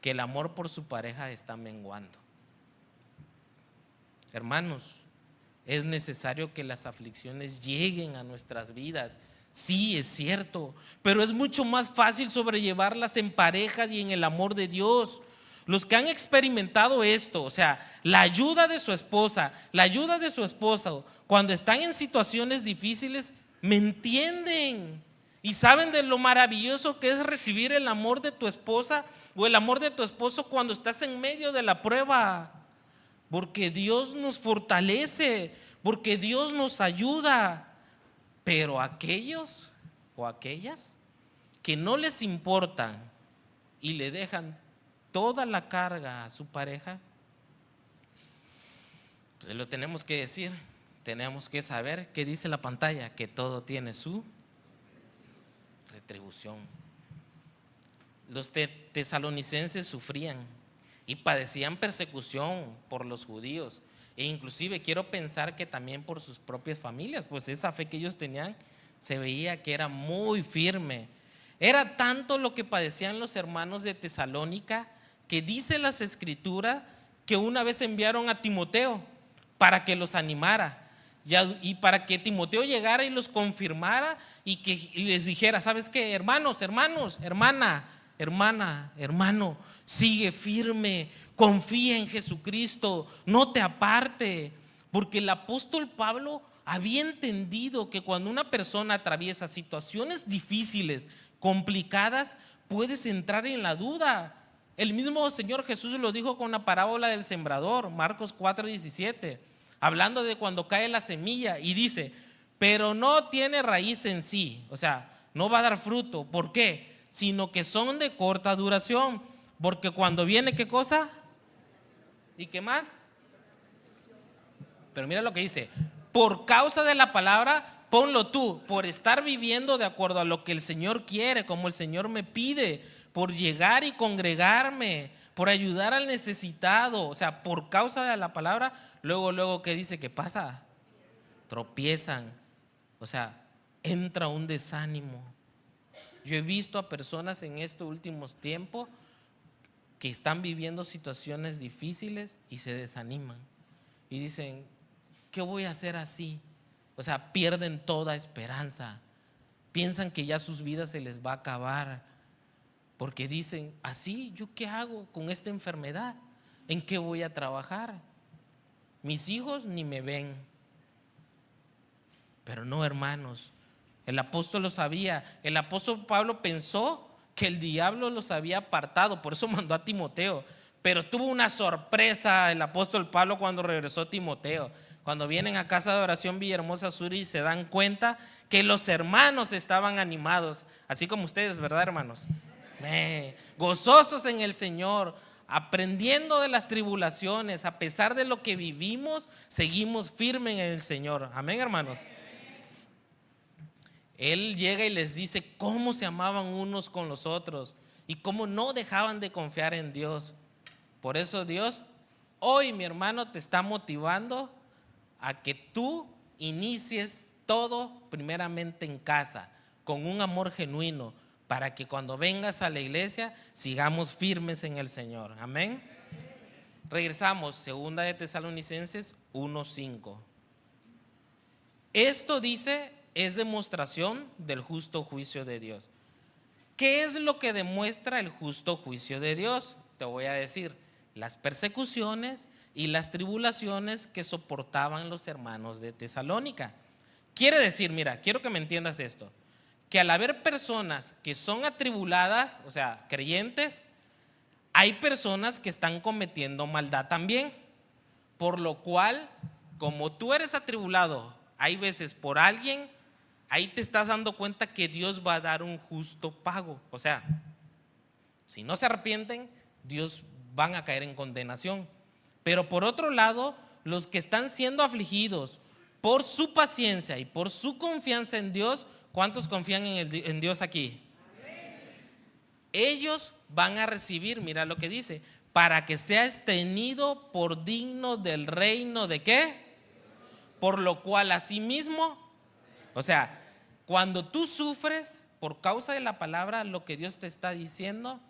que el amor por su pareja está menguando. Hermanos, es necesario que las aflicciones lleguen a nuestras vidas. Sí, es cierto, pero es mucho más fácil sobrellevarlas en parejas y en el amor de Dios. Los que han experimentado esto, o sea, la ayuda de su esposa, la ayuda de su esposo, cuando están en situaciones difíciles, me entienden y saben de lo maravilloso que es recibir el amor de tu esposa o el amor de tu esposo cuando estás en medio de la prueba. Porque Dios nos fortalece, porque Dios nos ayuda. Pero aquellos o aquellas que no les importan y le dejan toda la carga a su pareja, pues lo tenemos que decir, tenemos que saber qué dice la pantalla, que todo tiene su retribución. Los tesalonicenses sufrían y padecían persecución por los judíos, e inclusive quiero pensar que también por sus propias familias, pues esa fe que ellos tenían se veía que era muy firme. Era tanto lo que padecían los hermanos de Tesalónica que dice las escrituras que una vez enviaron a Timoteo para que los animara y para que Timoteo llegara y los confirmara y que les dijera: ¿sabes qué, hermanos, hermana, hermano, sigue firme, confía en Jesucristo, no te aparte? Porque el apóstol Pablo había entendido que cuando una persona atraviesa situaciones difíciles, complicadas, puedes entrar en la duda. El mismo Señor Jesús lo dijo con la parábola del sembrador, Marcos 4:17, hablando de cuando cae la semilla, y dice: pero no tiene raíz en sí, o sea, no va a dar fruto. ¿Por qué? Sino que son de corta duración, porque cuando viene, ¿qué cosa? ¿Y qué más? Pero mira lo que dice: por causa de la palabra, ponlo tú, por estar viviendo de acuerdo a lo que el Señor quiere, como el Señor me pide, por llegar y congregarme, por ayudar al necesitado. O sea, por causa de la palabra. Luego, ¿qué dice que pasa? Tropiezan. O sea, entra un desánimo. Yo he visto a personas en estos últimos tiempos que están viviendo situaciones difíciles y se desaniman y dicen: ¿qué voy a hacer así? O sea, pierden toda esperanza, piensan que ya sus vidas se les va a acabar, porque dicen: así, ¿yo qué hago con esta enfermedad? ¿En qué voy a trabajar? Mis hijos ni me ven. Pero no, hermanos, el apóstol lo sabía. El apóstol Pablo pensó que el diablo los había apartado, por eso mandó a Timoteo, Pero tuvo una sorpresa el apóstol Pablo cuando regresó Timoteo. Cuando vienen a casa de oración Villahermosa Sur y se dan cuenta que los hermanos estaban animados, así como ustedes, ¿verdad, hermanos? Gozosos en el Señor, aprendiendo de las tribulaciones, a pesar de lo que vivimos, seguimos firmes en el Señor. Amén, hermanos. Él llega y les dice cómo se amaban unos con los otros y cómo no dejaban de confiar en Dios. Por eso Dios hoy, mi hermano, te está motivando a que tú inicies todo primeramente en casa, con un amor genuino, para que cuando vengas a la iglesia sigamos firmes en el Señor. Amén. Regresamos, segunda de Tesalonicenses 1:5. Esto dice, es demostración del justo juicio de Dios. ¿Qué es lo que demuestra el justo juicio de Dios? Te voy a decir, las persecuciones y las tribulaciones que soportaban los hermanos de Tesalónica. Quiere decir, mira, quiero que me entiendas esto, que al haber personas que son atribuladas, o sea, creyentes, hay personas que están cometiendo maldad también, por lo cual, como tú eres atribulado, hay veces por alguien, ahí te estás dando cuenta que Dios va a dar un justo pago. O sea, si no se arrepienten, Dios van a caer en condenación. Pero por otro lado, los que están siendo afligidos por su paciencia y por su confianza en Dios, ¿cuántos confían en Dios aquí? Ellos van a recibir, mira lo que dice, para que seas tenido por digno del reino de ¿qué? Por lo cual asimismo, o sea, cuando tú sufres por causa de la palabra, lo que Dios te está diciendo,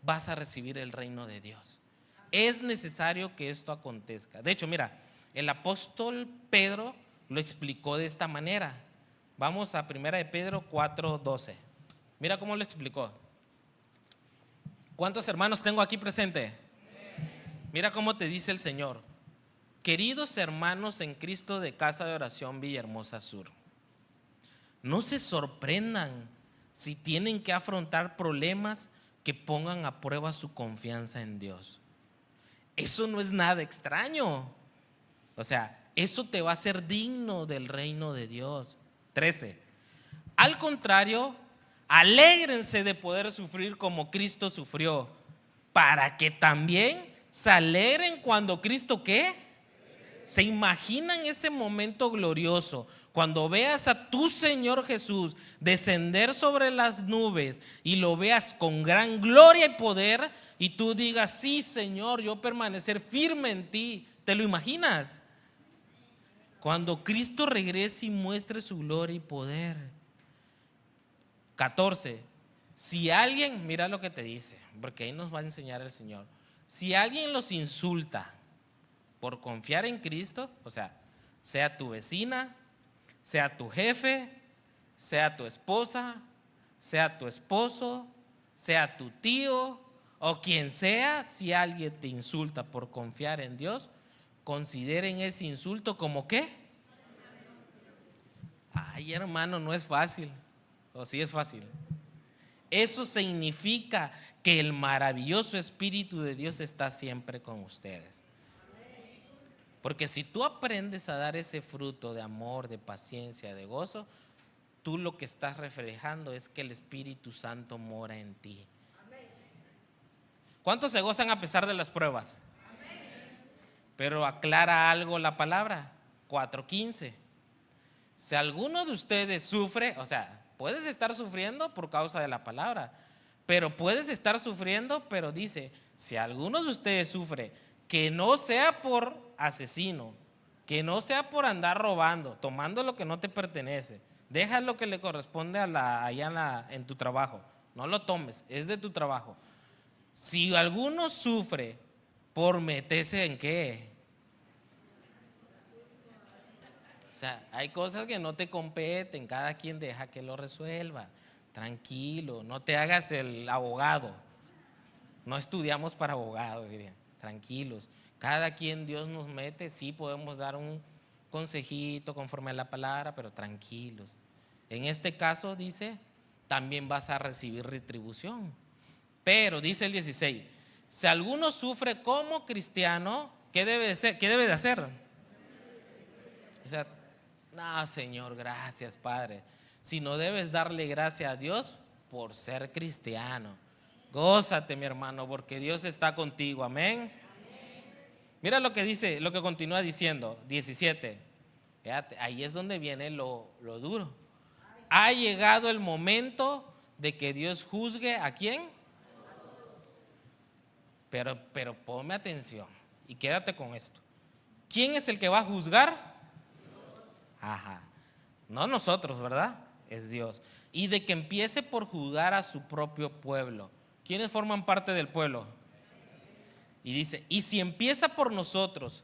vas a recibir el reino de Dios. Es necesario que esto acontezca. De hecho, mira, el apóstol Pedro lo explicó de esta manera. Vamos a 1 de Pedro 4:12. Mira cómo lo explicó. ¿Cuántos hermanos tengo aquí presente? Mira cómo te dice el Señor. Queridos hermanos en Cristo de Casa de Oración Villahermosa Sur, no se sorprendan si tienen que afrontar problemas que pongan a prueba su confianza en Dios. Eso no es nada extraño. O sea, eso te va a hacer digno del reino de Dios. 13. Al contrario, alégrense de poder sufrir como Cristo sufrió, para que también se alegren cuando Cristo ¿qué? ¿Se imaginan ese momento glorioso? Cuando veas a tu Señor Jesús descender sobre las nubes y lo veas con gran gloria y poder, y tú digas, sí, Señor, yo permanecer firme en ti. ¿Te lo imaginas? Cuando Cristo regrese y muestre su gloria y poder. 14. Si alguien, mira lo que te dice, porque ahí nos va a enseñar el Señor. Si alguien los insulta por confiar en Cristo, o sea tu vecina, sea tu jefe, sea tu esposa, sea tu esposo, sea tu tío o quien sea, si alguien te insulta por confiar en Dios, consideren ese insulto como ¿qué? Ay, hermano, no es fácil. ¿O sí es fácil? Eso significa que el maravilloso Espíritu de Dios está siempre con ustedes. Porque si tú aprendes a dar ese fruto de amor, de paciencia, de gozo, tú lo que estás reflejando es que el Espíritu Santo mora en ti. ¿Cuántos se gozan a pesar de las pruebas? Pero aclara algo la palabra, 4:15. Si alguno de ustedes sufre, o sea, puedes estar sufriendo por causa de la palabra, pero puedes estar sufriendo, pero dice, si alguno de ustedes sufre, que no sea por asesino, que no sea por andar robando, tomando lo que no te pertenece, deja lo que le corresponde en tu trabajo, no lo tomes, es de tu trabajo. Si alguno sufre por meterse en ¿qué? O sea, hay cosas que no te competen, cada quien deja que lo resuelva. Tranquilo, no te hagas el abogado. No estudiamos para abogado, diría. Tranquilos, cada quien Dios nos mete, sí podemos dar un consejito conforme a la palabra, pero tranquilos. En este caso dice, también vas a recibir retribución. Pero dice el 16, Si alguno sufre como cristiano, ¿qué debe de ser? ¿Qué debe de hacer? O sea, no, Señor, gracias, Padre. Si no, debes darle gracias a Dios por ser cristiano. Gózate, mi hermano, porque Dios está contigo. Amén. Mira lo que dice, lo que continúa diciendo, 17. Fíjate, ahí es donde viene lo duro. Ha llegado el momento de que Dios juzgue ¿a quién? Pero ponme atención y quédate con esto. ¿Quién es el que va a juzgar? Ajá. No nosotros, ¿verdad? Es Dios. Y de que empiece por juzgar a su propio pueblo. ¿Quiénes forman parte del pueblo? Y dice, y si empieza por nosotros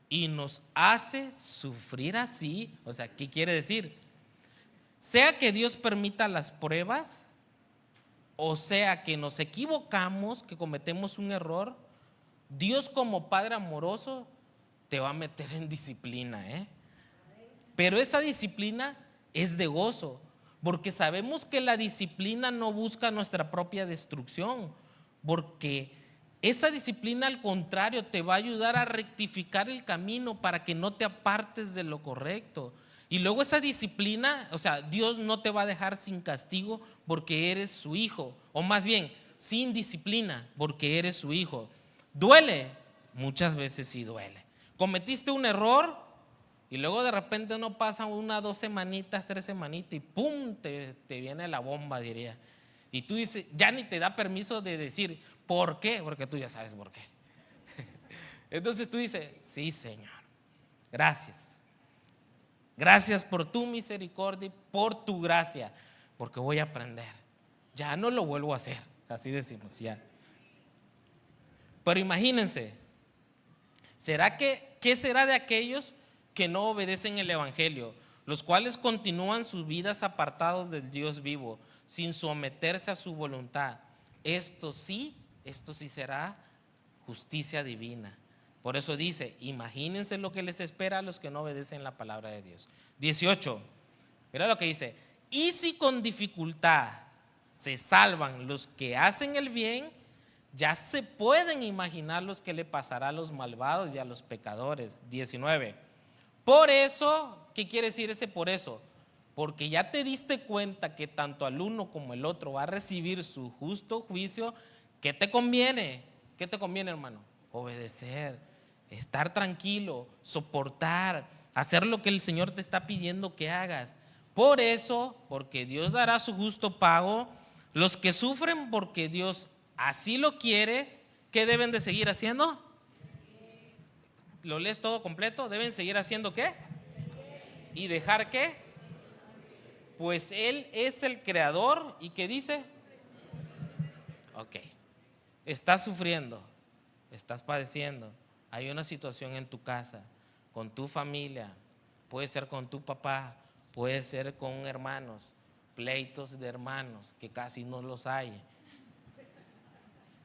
y nos hace sufrir así, o sea, ¿qué quiere decir? Sea que Dios permita las pruebas, o sea que nos equivocamos, que cometemos un error, Dios como Padre amoroso te va a meter en disciplina, ¿eh? Pero esa disciplina es de gozo, porque sabemos que la disciplina no busca nuestra propia destrucción, porque esa disciplina al contrario te va a ayudar a rectificar el camino para que no te apartes de lo correcto. Y luego esa disciplina, o sea, Dios no te va a dejar sin castigo porque eres su hijo, o más bien, sin disciplina porque eres su hijo. ¿Duele? Muchas veces sí duele. ¿Cometiste un error? Y luego de repente no pasa 1, 2 semanitas, 3 semanitas y ¡pum! Te viene la bomba, diría. Y tú dices, ya ni te da permiso de decir, ¿por qué? Porque tú ya sabes por qué. Entonces tú dices, sí, Señor, gracias. Gracias por tu misericordia y por tu gracia, porque voy a aprender. Ya no lo vuelvo a hacer, así decimos, ya. Pero imagínense, ¿qué será de aquellos que no obedecen el evangelio, los cuales continúan sus vidas apartados del Dios vivo, sin someterse a su voluntad? Esto sí será justicia divina. Por eso dice, imagínense lo que les espera a los que no obedecen la palabra de Dios. 18, mira lo que dice, y si con dificultad se salvan los que hacen el bien, ya se pueden imaginar los que le pasará a los malvados y a los pecadores. 19, por eso, ¿qué quiere decir ese por eso? Porque ya te diste cuenta que tanto al uno como el otro va a recibir su justo juicio. ¿Qué te conviene? ¿Qué te conviene, hermano? Obedecer, estar tranquilo, soportar, hacer lo que el Señor te está pidiendo que hagas. Por eso, porque Dios dará su justo pago, los que sufren porque Dios así lo quiere, ¿qué deben de seguir haciendo? ¿Lo lees todo completo? ¿Deben seguir haciendo qué? ¿Y dejar qué? Pues Él es el creador. ¿Y qué dice? Ok, estás sufriendo, estás padeciendo, hay una situación en tu casa, con tu familia, puede ser con tu papá, puede ser con hermanos, pleitos de hermanos que casi no los hay.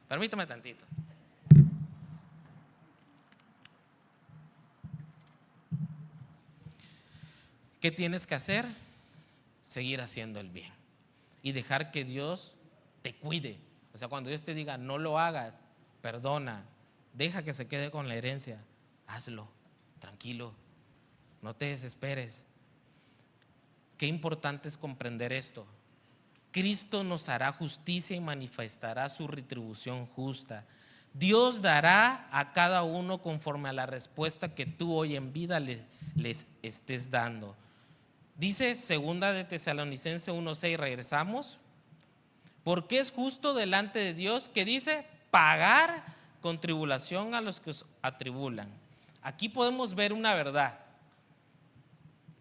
Permítame tantito. ¿Qué tienes que hacer? Seguir haciendo el bien y dejar que Dios te cuide. O sea, cuando Dios te diga no lo hagas, perdona, deja que se quede con la herencia, hazlo, tranquilo, no te desesperes. Qué importante es comprender esto. Cristo nos hará justicia y manifestará su retribución justa. Dios dará a cada uno conforme a la respuesta que tú hoy en vida les estés dando. Dice segunda de Tesalonicenses 1:6, regresamos. Porque es justo delante de Dios, que dice, pagar con tribulación a los que os atribulan. Aquí podemos ver una verdad.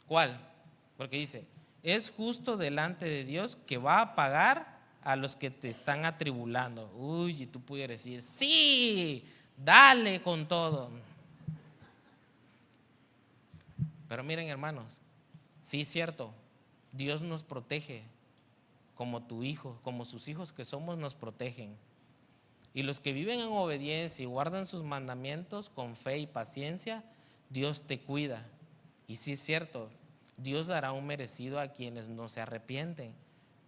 ¿Cuál? Porque dice, es justo delante de Dios que va a pagar a los que te están atribulando. Uy, y tú pudieras decir, sí, dale con todo. Pero miren, hermanos, sí es cierto, Dios nos protege como tu hijo, como sus hijos que somos nos protegen. Y los que viven en obediencia y guardan sus mandamientos con fe y paciencia, Dios te cuida. Y sí es cierto, Dios dará un merecido a quienes no se arrepienten,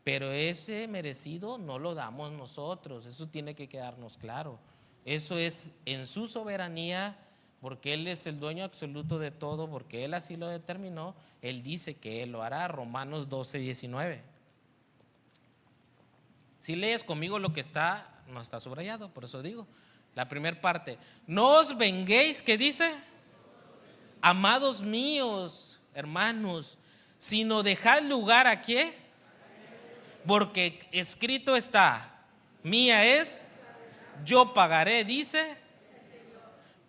pero ese merecido no lo damos nosotros, eso tiene que quedarnos claro. Eso es en su soberanía, porque Él es el dueño absoluto de todo, porque Él así lo determinó. Él dice que Él lo hará. Romanos 12:19. Si lees conmigo lo que está, no está subrayado, por eso digo. La primera parte, no os venguéis, ¿qué dice? Amados míos, hermanos, sino dejad lugar a ¿qué? Porque escrito está, mía es, yo pagaré, dice.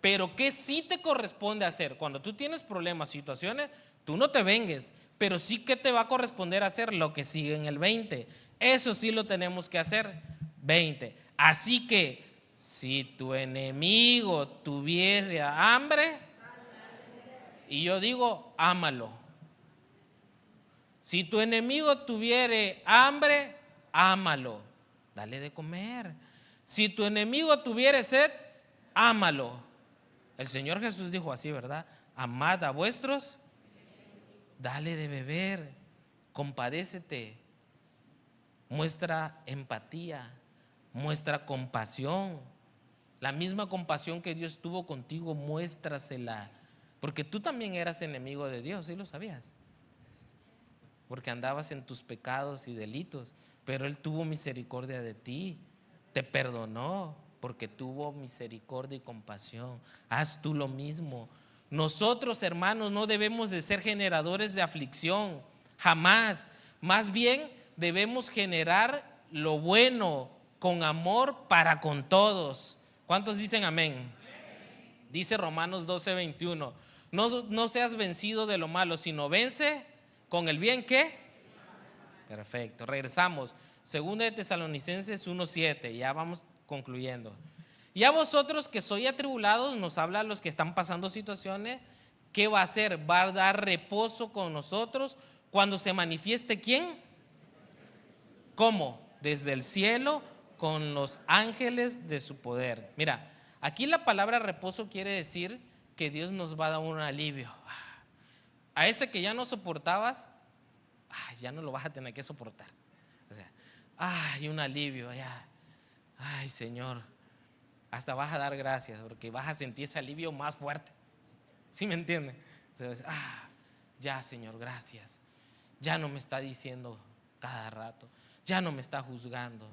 Pero ¿qué sí te corresponde hacer? Cuando tú tienes problemas, situaciones, tú no te vengues, pero sí que te va a corresponder hacer lo que sigue en el 20. Eso sí lo tenemos que hacer. 20. Así que si tu enemigo tuviese hambre, y yo digo, ámalo. Si tu enemigo tuviere hambre, ámalo, dale de comer. Si tu enemigo tuviere sed, ámalo. El Señor Jesús dijo así, ¿verdad? Amad a vuestros, dale de beber, compadécete, muestra empatía, muestra compasión. La misma compasión que Dios tuvo contigo, muéstrasela. Porque tú también eras enemigo de Dios, ¿sí lo sabías? Porque andabas en tus pecados y delitos, pero Él tuvo misericordia de ti, te perdonó, porque tuvo misericordia y compasión. Haz tú lo mismo. Nosotros, hermanos, no debemos de ser generadores de aflicción, jamás. Más bien debemos generar lo bueno con amor para con todos. ¿Cuántos dicen amén? Dice Romanos 12:21, no seas vencido de lo malo, sino vence con el bien. ¿Qué? Perfecto, regresamos. Segunda de Tesalonicenses 1:7, ya vamos concluyendo. Y a vosotros que sois atribulados, nos habla a los que están pasando situaciones, ¿qué va a hacer? Va a dar reposo con nosotros cuando se manifieste ¿quién? ¿Cómo? Desde el cielo con los ángeles de su poder. Mira, aquí la palabra reposo quiere decir que Dios nos va a dar un alivio. A ese que ya no soportabas, ya no lo vas a tener que soportar. O sea, un alivio, ya. Ay, Señor, hasta vas a dar gracias porque vas a sentir ese alivio más fuerte. ¿Sí me entienden? Entonces, ya, Señor, gracias. Ya no me está diciendo cada rato, ya no me está juzgando.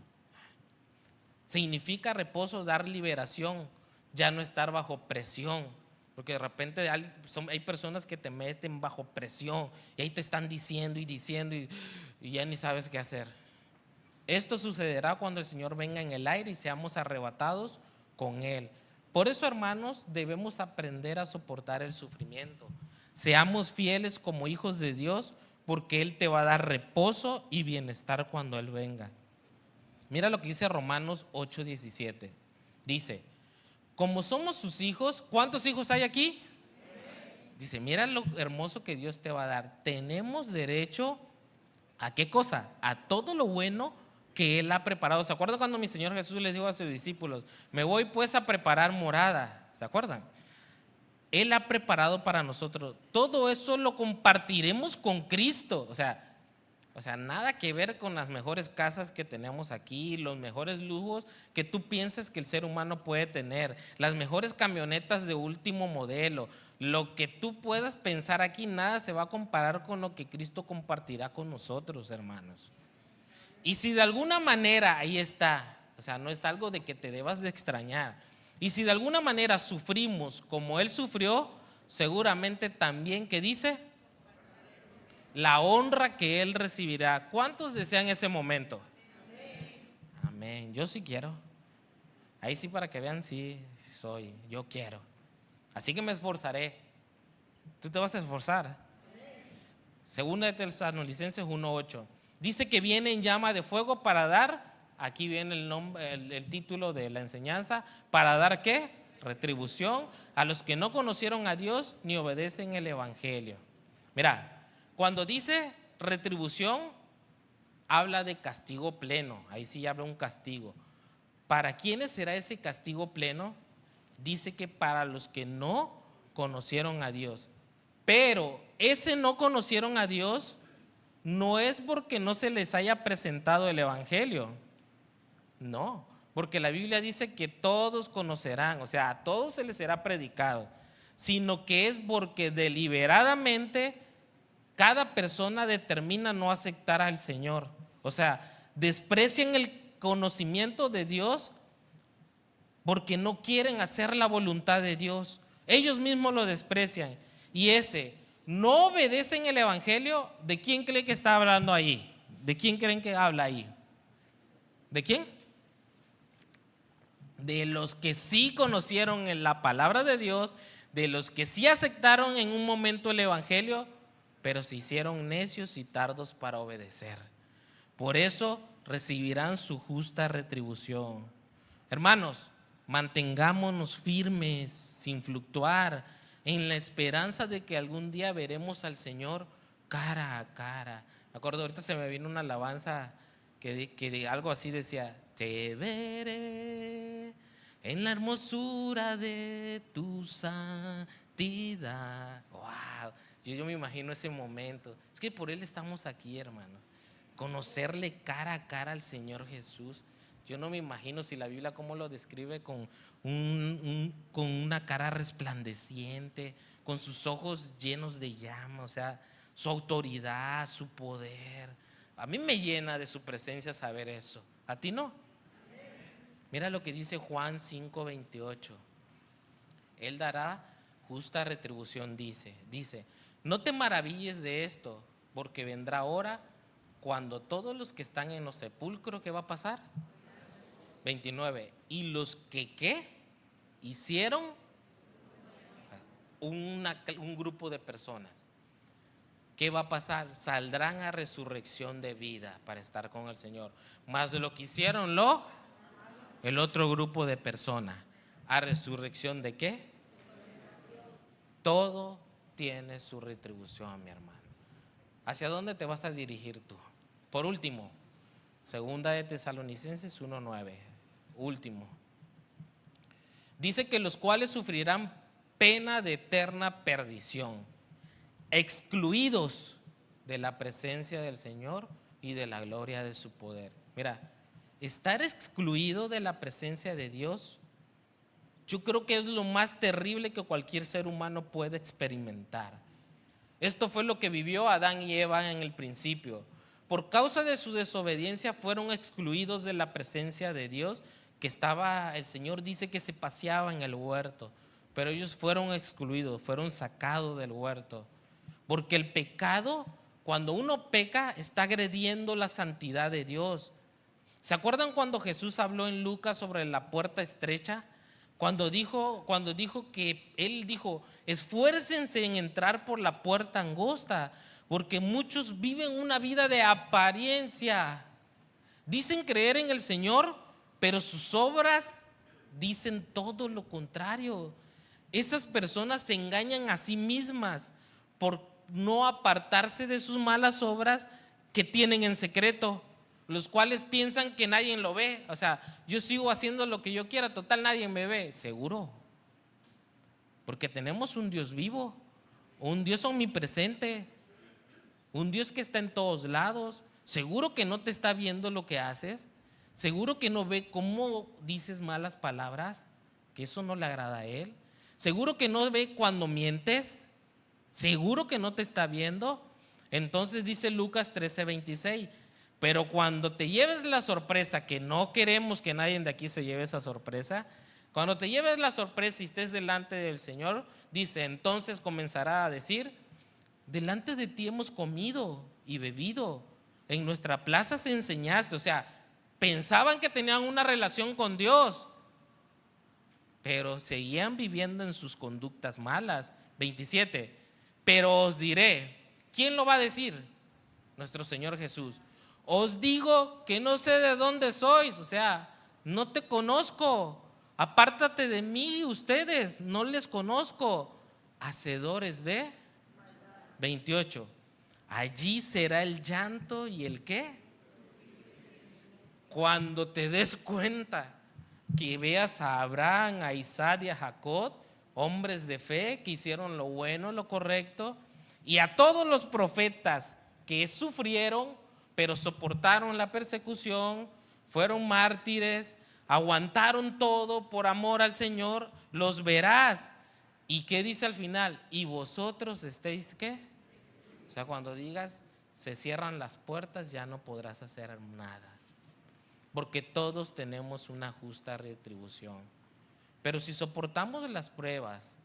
Significa reposo, dar liberación, ya no estar bajo presión. Porque de repente hay personas que te meten bajo presión y ahí te están diciendo y diciendo y ya ni sabes qué hacer. Esto sucederá cuando el Señor venga en el aire y seamos arrebatados con Él. Por eso, hermanos, debemos aprender a soportar el sufrimiento. Seamos fieles como hijos de Dios, porque Él te va a dar reposo y bienestar cuando Él venga. Mira lo que dice Romanos 8:17. Dice, como somos sus hijos, ¿cuántos hijos hay aquí? Dice, mira lo hermoso que Dios te va a dar. Tenemos derecho ¿a qué cosa? A todo lo bueno que Él ha preparado. ¿Se acuerdan cuando mi Señor Jesús les dijo a sus discípulos, me voy pues a preparar morada? ¿Se acuerdan? Él ha preparado para nosotros. Todo eso lo compartiremos con Cristo. O sea, nada que ver con las mejores casas que tenemos aquí, los mejores lujos que tú piensas que el ser humano puede tener, las mejores camionetas de último modelo. Lo que tú puedas pensar aquí, nada se va a comparar con lo que Cristo compartirá con nosotros, hermanos. Y si de alguna manera, ahí está, no es algo de que te debas de extrañar. Y si de alguna manera sufrimos como Él sufrió, seguramente también, ¿qué dice? La honra que Él recibirá. ¿Cuántos desean ese momento? Amén. Yo sí quiero. Ahí sí, para que vean, sí soy, yo quiero. Así que me esforzaré. ¿Tú te vas a esforzar? Segunda de Tesalonicenses 1:8. Dice que viene en llama de fuego para dar, aquí viene el nombre, el título de la enseñanza, para dar ¿qué? Retribución a los que no conocieron a Dios ni obedecen el evangelio. Mira, cuando dice retribución, habla de castigo pleno. Ahí sí habla un castigo. ¿Para quiénes será ese castigo pleno? Dice que para los que no conocieron a Dios. Pero ese no conocieron a Dios no es porque no se les haya presentado el evangelio. No, porque la Biblia dice que todos conocerán, o sea, a todos se les será predicado, sino que es porque deliberadamente cada persona determina no aceptar al Señor. O sea, desprecian el conocimiento de Dios porque no quieren hacer la voluntad de Dios. Ellos mismos lo desprecian. Y no obedecen el evangelio. ¿De quién creen que está hablando ahí? ¿De quién creen que habla ahí? ¿De quién? De los que sí conocieron la palabra de Dios, de los que sí aceptaron en un momento el evangelio, pero se hicieron necios y tardos para obedecer. Por eso recibirán su justa retribución. Hermanos, mantengámonos firmes, sin fluctuar, en la esperanza de que algún día veremos al Señor cara a cara. Me acuerdo, ahorita se me vino una alabanza que algo así decía: te veré en la hermosura de tu santidad. Wow, yo me imagino ese momento. Es que por Él estamos aquí, hermanos. Conocerle cara a cara al Señor Jesús. Yo no me imagino, si la Biblia cómo lo describe, con una cara resplandeciente, con sus ojos llenos de llama, o sea, su autoridad, su poder. A mí me llena de su presencia saber eso. ¿A ti no? Mira lo que dice Juan 5:28. Él dará justa retribución, dice, no te maravilles de esto, porque vendrá hora cuando todos los que están en los sepulcros, ¿qué va a pasar? 29. Y los que ¿qué? Hicieron un grupo de personas. ¿Qué va a pasar? Saldrán a resurrección de vida para estar con el Señor. Más de lo que hicieron el otro grupo de personas. ¿A resurrección de qué? Todo tiene su retribución, mi hermano. ¿Hacia dónde te vas a dirigir tú? Por último, segunda de Tesalonicenses 1:9. Último. Dice que los cuales sufrirán pena de eterna perdición, excluidos de la presencia del Señor y de la gloria de su poder. Mira, estar excluido de la presencia de Dios, yo creo que es lo más terrible que cualquier ser humano puede experimentar. Esto fue lo que vivió Adán y Eva en el principio. Por causa de su desobediencia fueron excluidos de la presencia de Dios, que estaba, el Señor dice que se paseaba en el huerto, pero ellos fueron excluidos, fueron sacados del huerto. Porque el pecado, cuando uno peca, está agrediendo la santidad de Dios. ¿Se acuerdan cuando Jesús habló en Lucas sobre la puerta estrecha? Cuando dijo que Él dijo: esfuércense en entrar por la puerta angosta, porque muchos viven una vida de apariencia. Dicen creer en el Señor, pero sus obras dicen todo lo contrario. Esas personas se engañan a sí mismas por no apartarse de sus malas obras que tienen en secreto, los cuales piensan que nadie lo ve. O sea, yo sigo haciendo lo que yo quiera, total nadie me ve. Seguro, porque tenemos un Dios vivo, un Dios omnipresente, un Dios que está en todos lados. Seguro que no te está viendo lo que haces. Seguro que no ve cómo dices malas palabras, que eso no le agrada a Él. Seguro que no ve cuando mientes. Seguro que no te está viendo. Entonces dice Lucas 13:26: pero cuando te lleves la sorpresa, que no queremos que nadie de aquí se lleve esa sorpresa, cuando te lleves la sorpresa y estés delante del Señor, dice, entonces comenzará a decir: delante de ti hemos comido y bebido, en nuestra plaza se enseñaste. O sea, pensaban que tenían una relación con Dios, pero seguían viviendo en sus conductas malas. 27. Pero os diré, ¿quién lo va a decir? Nuestro Señor Jesús. Os digo que no sé de dónde sois, o sea, no te conozco. Apártate de mí, ustedes, no les conozco. Hacedores de 28. Allí será el llanto y el ¿qué? Cuando te des cuenta, que veas a Abraham, a Isaac y a Jacob, hombres de fe que hicieron lo bueno, lo correcto, y a todos los profetas que sufrieron, pero soportaron la persecución, fueron mártires, aguantaron todo por amor al Señor, los verás. ¿Y qué dice al final? Y vosotros estéis ¿qué? O sea, cuando digas se cierran las puertas, ya no podrás hacer nada, porque todos tenemos una justa retribución. Pero si soportamos las pruebas,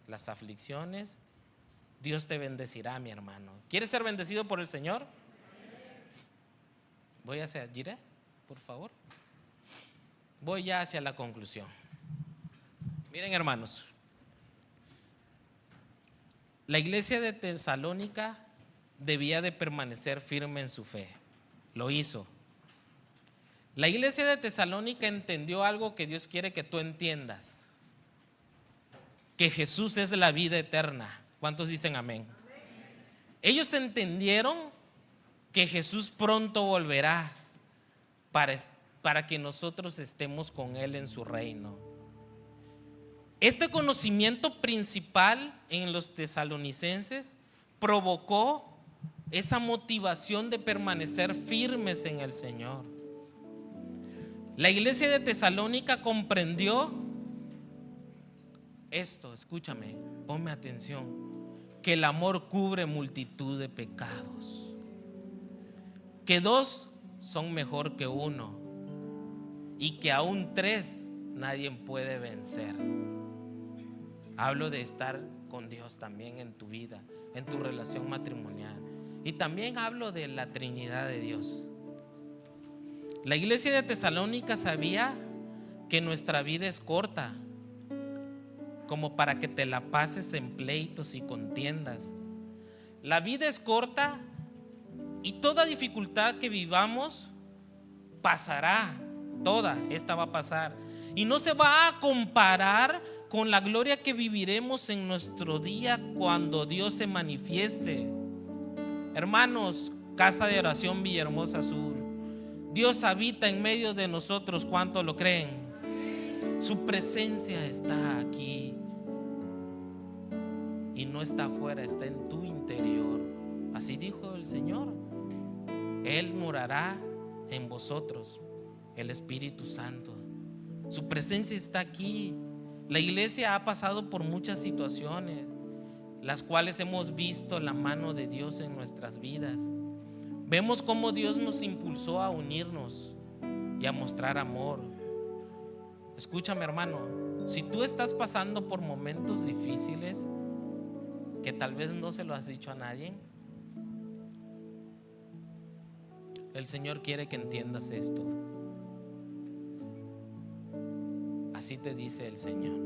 las aflicciones, Dios te bendecirá, mi hermano. ¿Quieres ser bendecido por el Señor? Voy hacia Jiré, por favor. Voy ya hacia la conclusión. Miren, hermanos, la iglesia de Tesalónica debía de permanecer firme en su fe. Lo hizo. La iglesia de Tesalónica entendió algo que Dios quiere que tú entiendas: que Jesús es la vida eterna. ¿Cuántos dicen amén? Ellos entendieron que Jesús pronto volverá para que nosotros estemos con Él en su reino. Este conocimiento principal en los tesalonicenses provocó esa motivación de permanecer firmes en el Señor. La iglesia de Tesalónica comprendió esto, escúchame, ponme atención, que el amor cubre multitud de pecados, que dos son mejor que uno y que aún tres nadie puede vencer. Hablo de estar con Dios también en tu vida, en tu relación matrimonial, y también hablo de la Trinidad de Dios. La iglesia de Tesalónica sabía que nuestra vida es corta, como para que te la pases en pleitos y contiendas. La vida es corta y toda dificultad que vivamos pasará, toda esta va a pasar, y no se va a comparar con la gloria que viviremos en nuestro día cuando Dios se manifieste. Hermanos, Casa de Oración Villahermosa Sur, Dios habita en medio de nosotros. ¿Cuánto lo creen? Su presencia está aquí y no está afuera, está en tu interior. Así dijo el Señor. Él morará en vosotros, el Espíritu Santo. Su presencia está aquí. La iglesia ha pasado por muchas situaciones, las cuales hemos visto la mano de Dios en nuestras vidas. Vemos cómo Dios nos impulsó a unirnos y a mostrar amor. Escúchame, hermano, si tú estás pasando por momentos difíciles que tal vez no se lo has dicho a nadie, el Señor quiere que entiendas esto. Así te dice el Señor: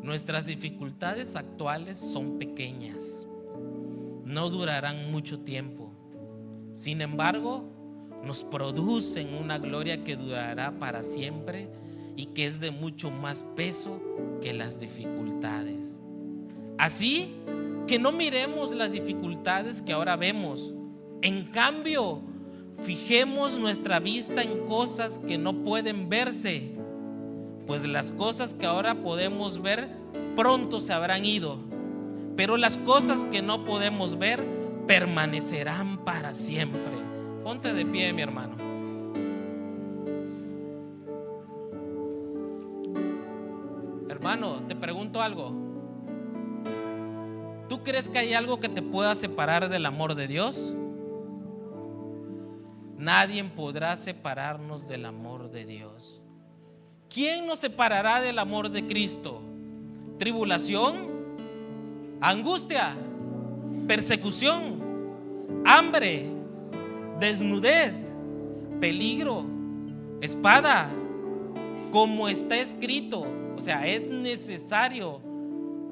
nuestras dificultades actuales son pequeñas, no durarán mucho tiempo. Sin embargo, nos producen una gloria que durará para siempre y que es de mucho más peso que las dificultades. Así que no miremos las dificultades que ahora vemos. En cambio, fijemos nuestra vista en cosas que no pueden verse, pues las cosas que ahora podemos ver pronto se habrán ido, pero las cosas que no podemos ver permanecerán para siempre. Ponte de pie, mi hermano. Hermano, te pregunto algo. ¿Tú crees que hay algo que te pueda separar del amor de Dios? Nadie podrá separarnos del amor de Dios. ¿Quién nos separará del amor de Cristo? ¿Tribulación? ¿Angustia? ¿Persecución? ¿Hambre? ¿Desnudez? ¿Peligro? ¿Espada? Como está escrito, o sea, es necesario.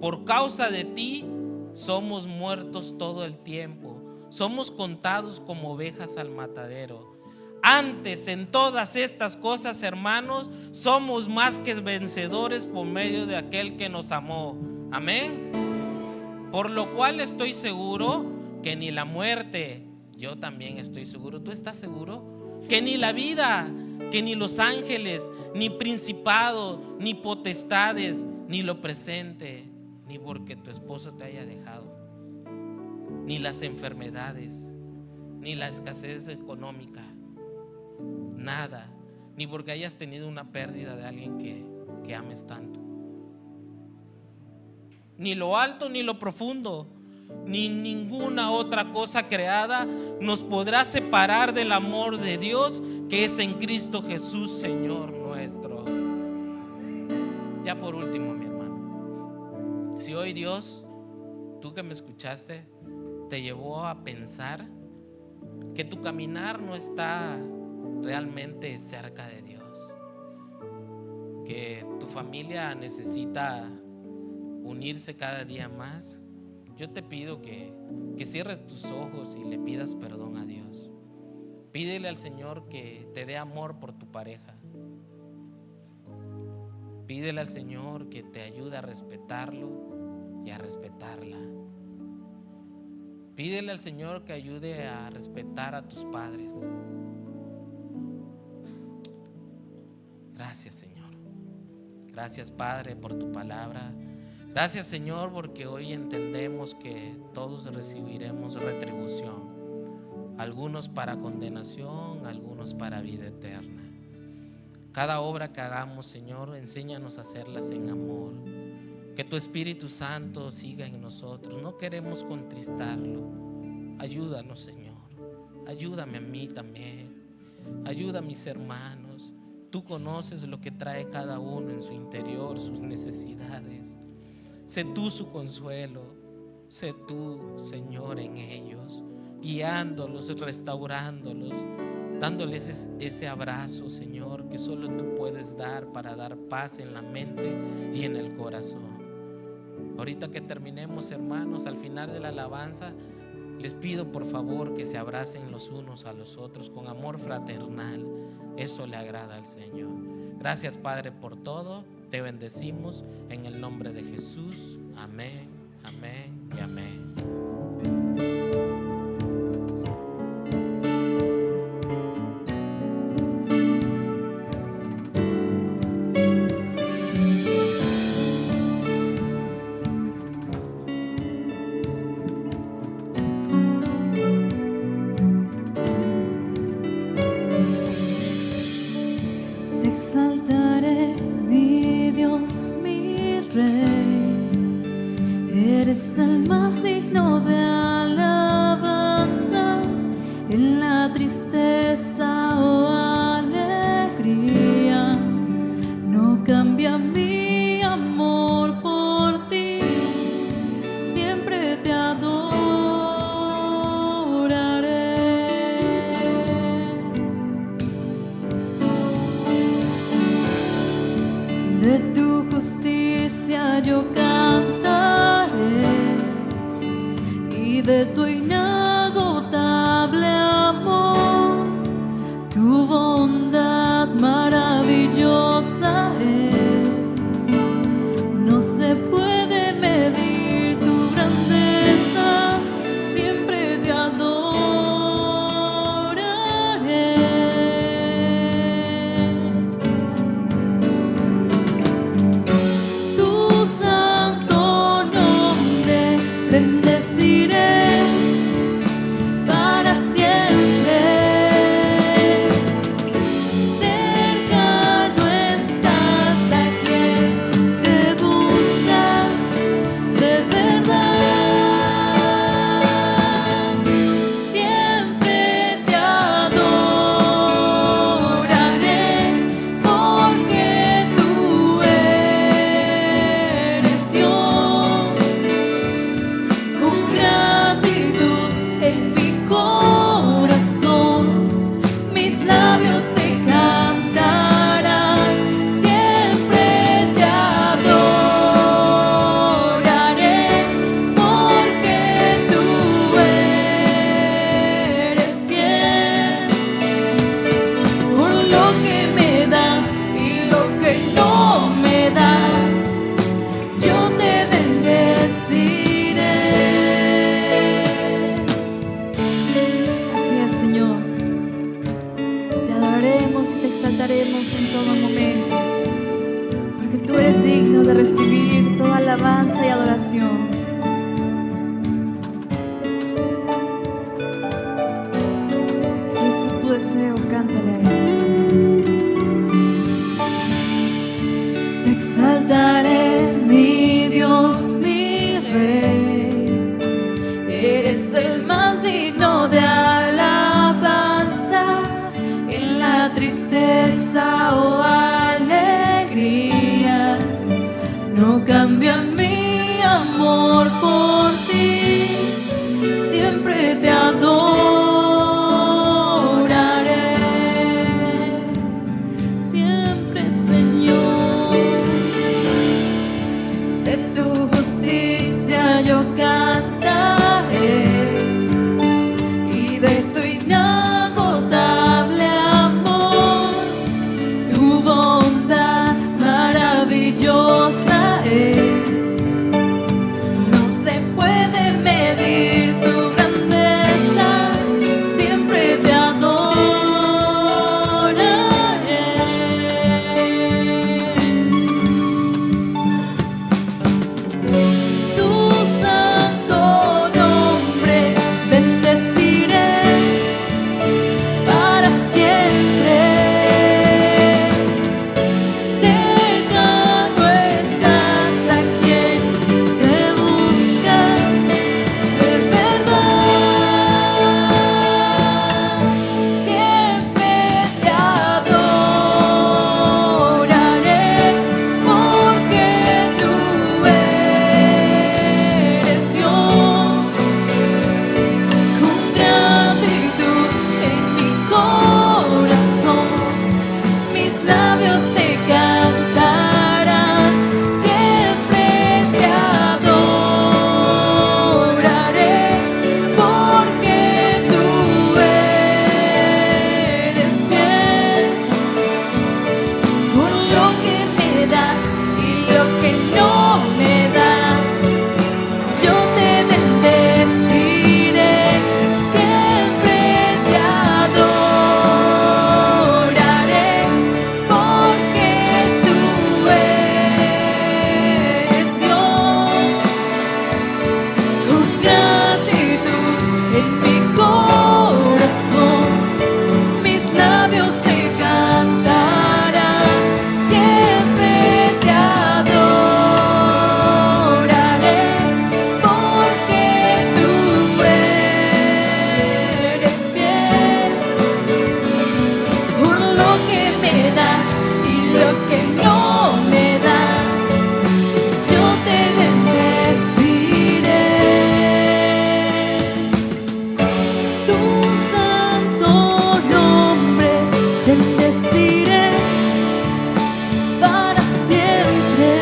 Por causa de ti somos muertos todo el tiempo. Somos contados como ovejas al matadero. Antes, en todas estas cosas, hermanos, somos más que vencedores por medio de aquel que nos amó. Amén. Por lo cual estoy seguro que ni la muerte, yo también estoy seguro, ¿tú estás seguro? Que ni la vida, que ni los ángeles, ni principados, ni potestades, ni lo presente, ni porque tu esposo te haya dejado, ni las enfermedades, ni la escasez económica, nada, ni porque hayas tenido una pérdida de alguien que ames tanto. Ni lo alto ni lo profundo, ni ninguna otra cosa creada nos podrá separar del amor de Dios que es en Cristo Jesús, Señor nuestro. Ya por último, mi hermano, si hoy Dios, tú que me escuchaste, te llevó a pensar que tu caminar no está realmente cerca de Dios, que tu familia necesita unirse cada día más, yo te pido que cierres tus ojos y le pidas perdón a Dios. Pídele al Señor que te dé amor por tu pareja. Pídele al Señor que te ayude a respetarlo y a respetarla. Pídele al Señor que ayude a respetar a tus padres. Gracias, Señor. Gracias, Padre, por tu palabra. Gracias, Señor, porque hoy entendemos que todos recibiremos retribución. Algunos para condenación, algunos para vida eterna. Cada obra que hagamos, Señor, enséñanos a hacerlas en amor. Que tu Espíritu Santo siga en nosotros. No queremos contristarlo. Ayúdanos, Señor. Ayúdame a mí también. Ayuda a mis hermanos. Tú conoces lo que trae cada uno en su interior, sus necesidades. Sé tú su consuelo. Sé tú, Señor, en ellos, guiándolos, restaurándolos, dándoles ese abrazo, Señor, que solo tú puedes dar para dar paz en la mente y en el corazón. Ahorita que terminemos, hermanos, al final de la alabanza, les pido por favor que se abracen los unos a los otros con amor fraternal. Eso le agrada al Señor. Gracias, Padre, por todo. Te bendecimos en el nombre de Jesús. Amén, amén y amén. Te exaltaré, mi Dios, mi Rey. Eres el más digno de alabanza. En la tristeza o alegría, no cambia mi amor por ti. Siempre te adoraré. De tu justicia yo cantaré, y de tu inagotable amor. Tu bondad maravillosa es, no se puede medir tu grandeza. Siempre te adoraré. Tu santo nombre bendeciré para siempre. Cercano estás a quien te busca de verdad. Siempre te adoraré, porque tú eres Dios. Con gratitud en mi corazón, mis labios te cantarán. Siempre te adoraré, porque tú eres fiel. Por lo que me das y lo que no me das, yo te bendeciré. Así es, Señor. Te adoraremos y te exaltaremos en todo momento, porque tú eres digno de recibir toda alabanza y adoración. Si ese es tu deseo, cántale a Él. exaltaré, mi Dios, mi Rey. Eres el más digno de alabanza, en la tristeza o alegría. No cambia mi amor por ti, siempre te adoraré, siempre, Señor. De tu justicia yo cantaré, y de tu inagotable amor. Tu bondad maravillosa es, no se puede medir tu grandeza, siempre te adoraré. Tu santo nombre bendeciré para siempre. Cercano estás a quien te busca de verdad. Siempre te adoraré, porque tú eres Dios. Con gratitud en mi corazón, mis labios te cantarán. Siempre te adoraré, porque tú eres fiel. Por lo que me das y lo que no me das, yo te bendeciré. Siempre te adoraré, porque tú eres Dios. Con gratitud en mi corazón, mis labios te cantarán. Siempre te adoraré, porque tú eres fiel. Por lo que me das y lo que no me das, yo te bendeciré. Tu santo nombre bendeciré para siempre.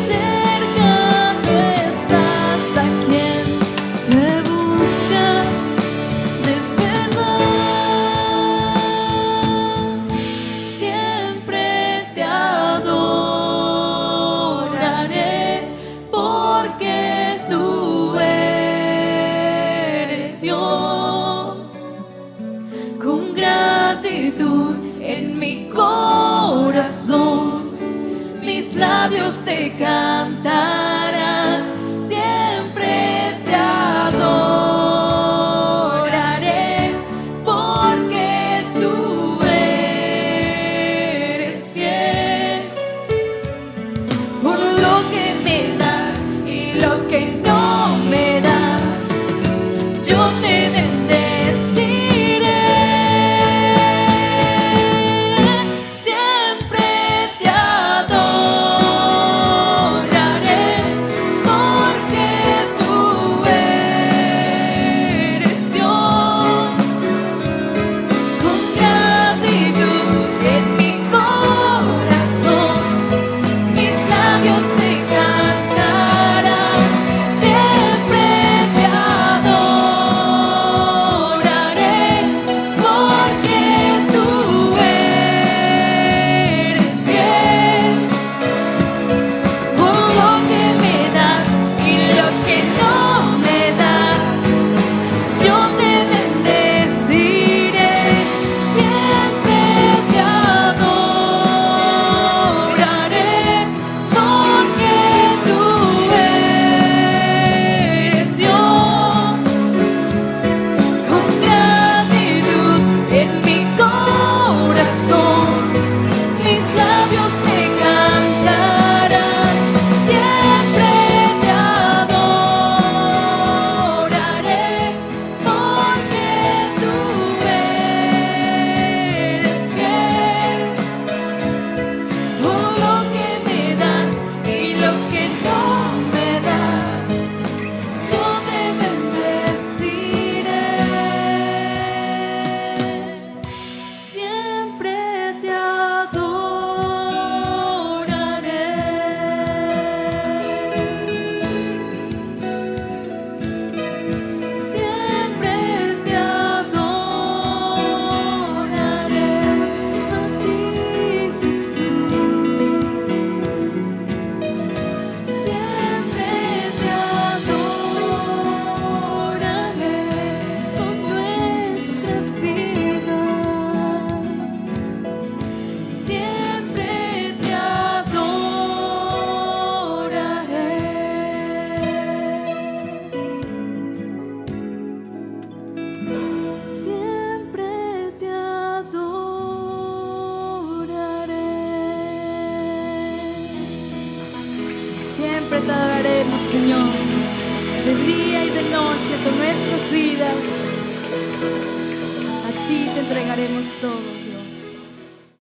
Cercano estás a quien te busca de verdad. Siempre te adoraré, porque tú eres Dios. Con gratitud en mi corazón, mis labios te cantarán. Siempre te adoraré, porque tú eres fiel. Por lo que me das y lo que no me das, yo te bendeciré. Siempre te adoraré. te adoraremos, Señor, de día y de noche con nuestras vidas. A ti te entregaremos todo.